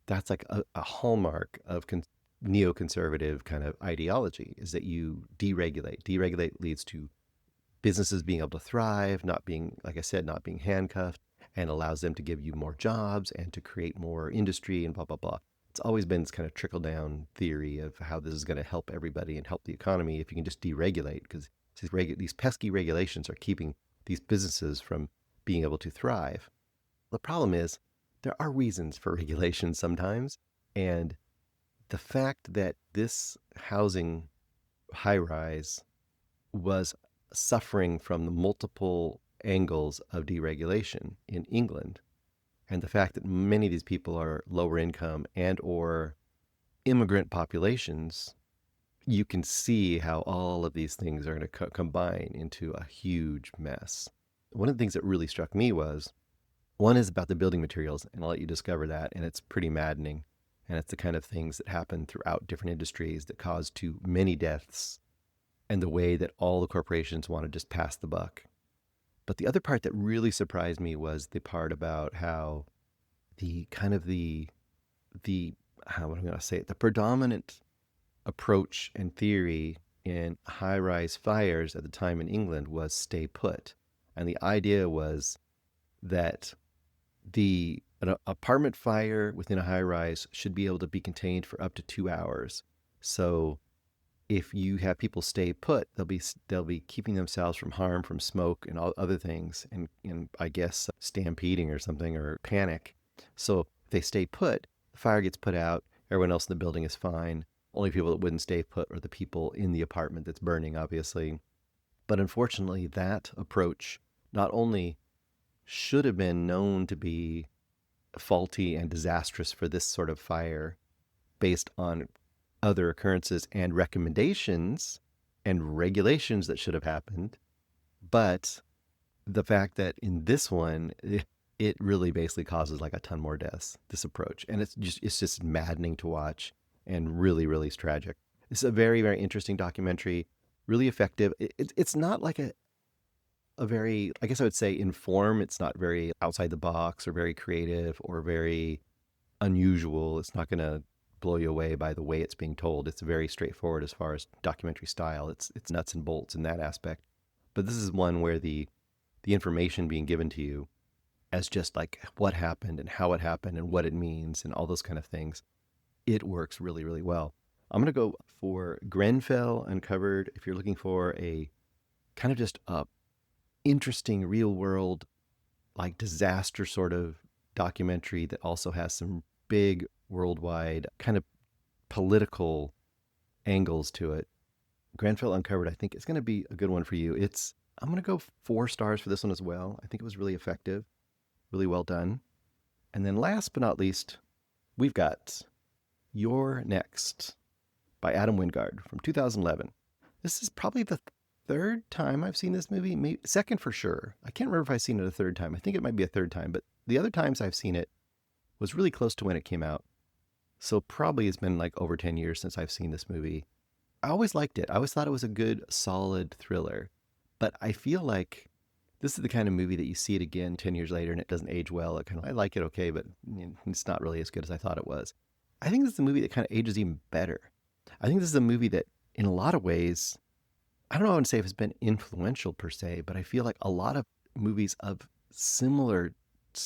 that's like a hallmark of neoconservative kind of ideology, is that you deregulate. Deregulate leads to businesses being able to thrive, not being, like I said, not being handcuffed, and allows them to give you more jobs and to create more industry and blah, blah, blah. It's always been this kind of trickle-down theory of how this is going to help everybody and help the economy if you can just deregulate, because these pesky regulations are keeping these businesses from being able to thrive. The problem is there are reasons for regulation sometimes, and the fact that this housing high-rise was suffering from the multiple angles of deregulation in England, and the fact that many of these people are lower income and or immigrant populations, you can see how all of these things are going to combine into a huge mess. One of the things that really struck me was, one is about the building materials, and I'll let you discover that, and it's pretty maddening, and it's the kind of things that happen throughout different industries that cause too many deaths, and the way that all the corporations want to just pass the buck. But the other part that really surprised me was the part about how the predominant approach and theory in high-rise fires at the time in England was stay put. And the idea was that an apartment fire within a high-rise should be able to be contained for up to 2 hours. So if you have people stay put, they'll be keeping themselves from harm from smoke and all other things, and I guess stampeding or something, or panic. So if they stay put, the fire gets put out, everyone else in the building is fine. Only people that wouldn't stay put are the people in the apartment that's burning, obviously. But unfortunately, that approach not only should have been known to be faulty and disastrous for this sort of fire based on other occurrences and recommendations and regulations that should have happened. But the fact that in this one, it really basically causes like a ton more deaths, this approach. And it's just maddening to watch and really, really tragic. It's a very, very interesting documentary, really effective. It's not like a very, I guess I would say in form, it's not very outside the box or very creative or very unusual. It's not going to blow you away by the way it's being told. It's very straightforward as far as documentary style. It's nuts and bolts in that aspect. But this is one where the information being given to you as just like what happened and how it happened and what it means and all those kind of things, it works really, really well. I'm going to go for Grenfell Uncovered if you're looking for a kind of just a interesting real world like disaster sort of documentary that also has some big worldwide kind of political angles to it. Grenfell Uncovered, I think, is going to be a good one for you. I'm going to go 4 stars for this one as well. I think it was really effective, really well done. And then last but not least, we've got You're Next by Adam Wingard from 2011. This is probably the third time I've seen this movie, maybe second for sure. I can't remember if I've seen it a third time. I think it might be a third time, but the other times I've seen it was really close to when it came out. So probably it's been like over 10 years since I've seen this movie. I always liked it. I always thought it was a good, solid thriller. But I feel like this is the kind of movie that you see it again 10 years later and it doesn't age well. I like it okay, but it's not really as good as I thought it was. I think this is a movie that kind of ages even better. I think this is a movie that in a lot of ways, I don't know, I would say if it's been influential per se, but I feel like a lot of movies of similar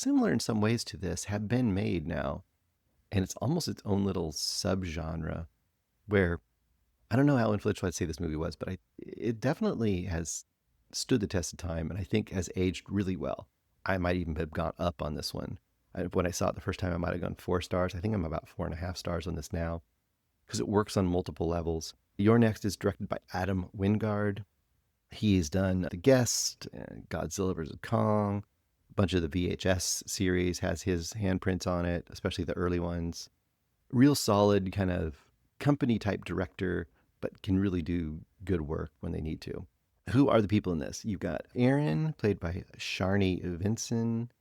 in some ways to this have been made now. And it's almost its own little subgenre where I don't know how influential I'd say this movie was, but it definitely has stood the test of time and I think has aged really well. I might even have gone up on this one. When I saw it the first time, I might have gone 4 stars. I think I'm about 4.5 stars on this now because it works on multiple levels. You're Next is directed by Adam Wingard. He's done The Guest, Godzilla vs. Kong, a bunch of the VHS series has his handprints on it, especially the early ones. Real solid kind of company type director, but can really do good work when they need to. Who are the people in this? You've got Aaron, played by Sharni Vinson.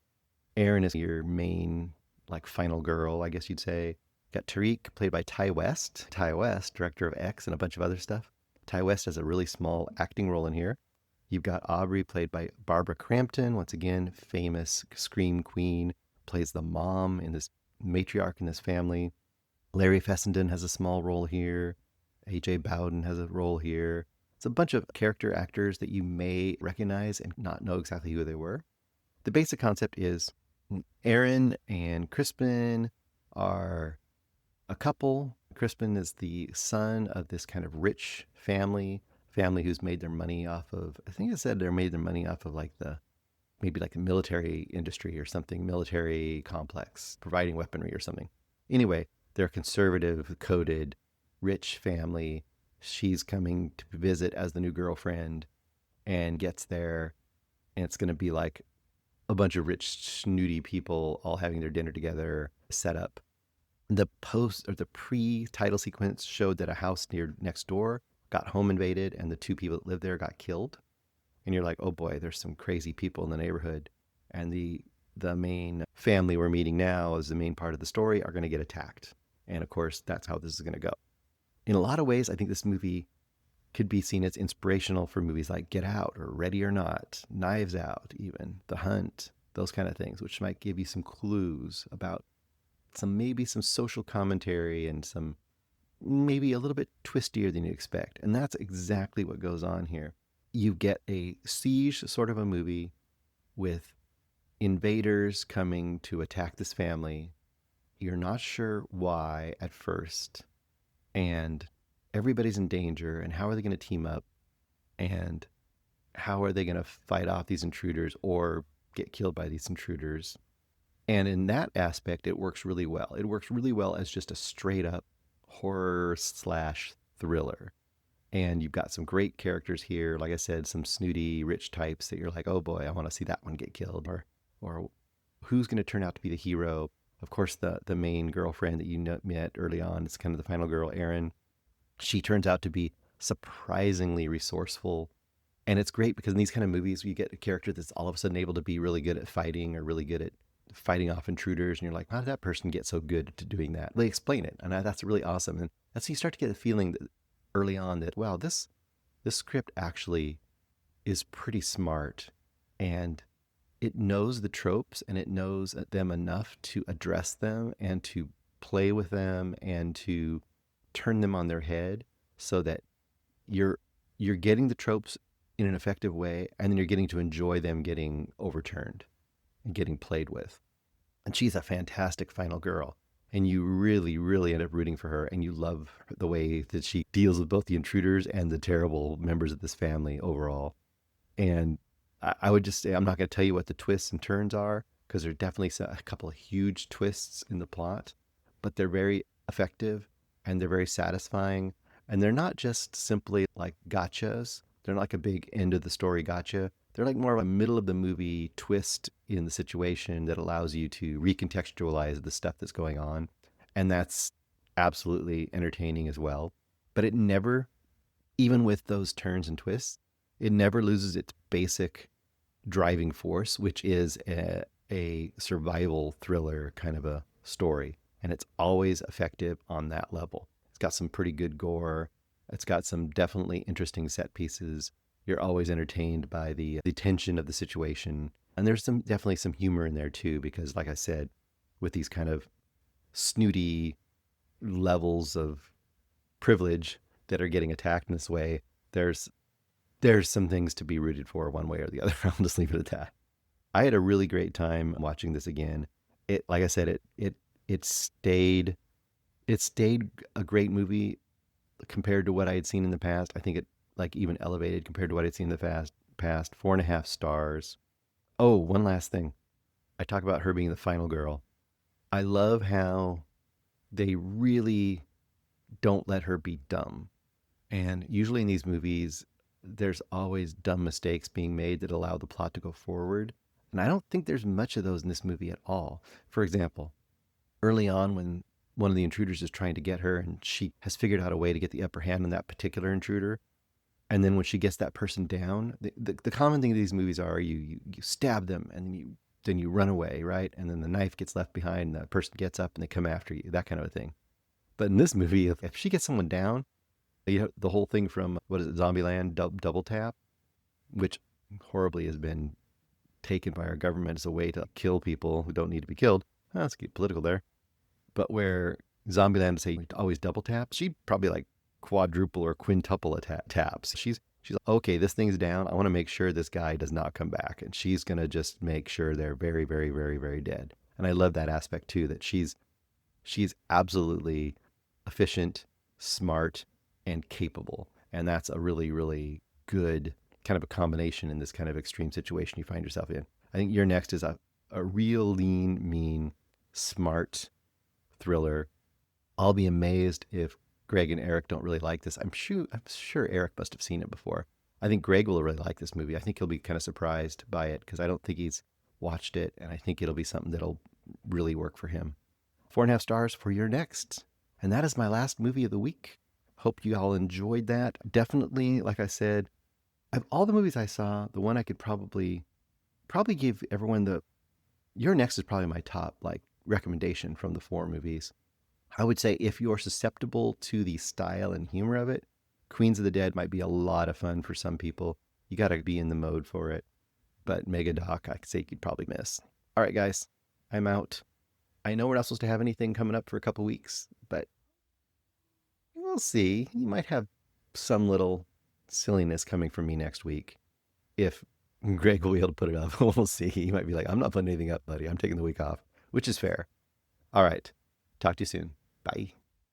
Aaron is your main, like, final girl, I guess you'd say. Got Tariq, played by Ty West. Ty West, director of X and a bunch of other stuff. Ty West has a really small acting role in here. You've got Aubrey, played by Barbara Crampton. Once again, famous scream queen. Plays the mom in this matriarch in this family. Larry Fessenden has a small role here. A.J. Bowden has a role here. It's a bunch of character actors that you may recognize and not know exactly who they were. The basic concept is Aaron and Crispin are a couple. Crispin is the son of this kind of rich family who's made their money off of, I think it said they made their money off of maybe like a military industry or something, military complex, providing weaponry or something. Anyway, they're a conservative, coded, rich family. She's coming to visit as the new girlfriend and gets there, and it's going to be like a bunch of rich, snooty people all having their dinner together set up. The pre-title sequence showed that a house next door got home invaded and the 2 people that lived there got killed. And you're like, oh boy, there's some crazy people in the neighborhood. And the main family we're meeting now as the main part of the story are going to get attacked. And of course, that's how this is going to go. In a lot of ways, I think this movie could be seen as inspirational for movies like Get Out or Ready or Not, Knives Out even, The Hunt, those kind of things, which might give you some clues about maybe some social commentary and some maybe a little bit twistier than you expect. And that's exactly what goes on here. You get a siege sort of a movie with invaders coming to attack this family. You're not sure why at first. And everybody's in danger. And how are they going to team up? And how are they going to fight off these intruders or get killed by these intruders? And in that aspect, it works really well. It works really well as just a straight up horror / thriller. And you've got some great characters here. Like I said, some snooty, rich types that you're like, oh boy, I want to see that one get killed. Or who's going to turn out to be the hero? Of course, the main girlfriend that you met early on is kind of the final girl, Erin. She turns out to be surprisingly resourceful. And it's great because in these kind of movies, you get a character that's all of a sudden able to be really good at fighting or really good at fighting off intruders. And you're like, how did that person get so good to doing that? They explain it. And that's really awesome. And that's when you start to get the feeling that early on that, wow, this script actually is pretty smart. And it knows the tropes and it knows them enough to address them and to play with them and to turn them on their head so that you're getting the tropes in an effective way, and then you're getting to enjoy them getting overturned and getting played with. And she's a fantastic final girl. And you really, really end up rooting for her, and you love the way that she deals with both the intruders and the terrible members of this family overall. And I would just say, I'm not going to tell you what the twists and turns are, because there are definitely a couple of huge twists in the plot, but they're very effective and they're very satisfying. And they're not just simply like gotchas. They're not like a big end of the story gotcha. They're like more of a middle of the movie twist in the situation that allows you to recontextualize the stuff that's going on. And that's absolutely entertaining as well. But it never, even with those turns and twists, it never loses its basic driving force, which is a survival thriller kind of a story. And it's always effective on that level. It's got some pretty good gore. It's got some definitely interesting set pieces. You're always entertained by the tension of the situation. And there's definitely some humor in there too, because like I said, with these kind of snooty levels of privilege that are getting attacked in this way, there's some things to be rooted for one way or the other. I'll just leave it at that. I had a really great time watching this again. It, like I said, it stayed a great movie compared to what I had seen in the past. I think it like even elevated compared to what I'd seen in the past. 4.5 stars. Oh, one last thing. I talk about her being the final girl. I love how they really don't let her be dumb. And usually in these movies, there's always dumb mistakes being made that allow the plot to go forward. And I don't think there's much of those in this movie at all. For example, early on when one of the intruders is trying to get her and she has figured out a way to get the upper hand on that particular intruder. And then when she gets that person down, the common thing in these movies are you stab them and then you run away, right? And then the knife gets left behind and the person gets up and they come after you, that kind of a thing. But in this movie, if she gets someone down, you know, the whole thing from, what is it, Zombieland, double tap, which horribly has been taken by our government as a way to kill people who don't need to be killed. Let's get political there. But where Zombieland say always double tap, she'd probably like quadruple or quintuple taps. She's like, okay, this thing's down. I want to make sure this guy does not come back. And she's going to just make sure they're very, very, very, very dead. And I love that aspect too, that she's absolutely efficient, smart, and capable. And that's a really, really good kind of a combination in this kind of extreme situation you find yourself in. I think your next is a real lean, mean, smart thriller. I'll be amazed if Greg and Eric don't really like this. I'm sure Eric must have seen it before. I think Greg will really like this movie. I think he'll be kind of surprised by it because I don't think he's watched it, and I think it'll be something that'll really work for him. 4.5 stars for your next. And that is my last movie of the week. Hope you all enjoyed that. Definitely, like I said, of all the movies I saw, the one I could probably give everyone your next is probably my top recommendation from the 4 movies. I would say if you're susceptible to the style and humor of it, Queens of the Dead might be a lot of fun for some people. You got to be in the mode for it. But Megadoc, I could say you'd probably miss. All right, guys, I'm out. I know we're not supposed to have anything coming up for a couple weeks, but we'll see. You might have some little silliness coming from me next week. If Greg will be able to put it up, we'll see. He might be like, I'm not putting anything up, buddy. I'm taking the week off, which is fair. All right. Talk to you soon. Bye.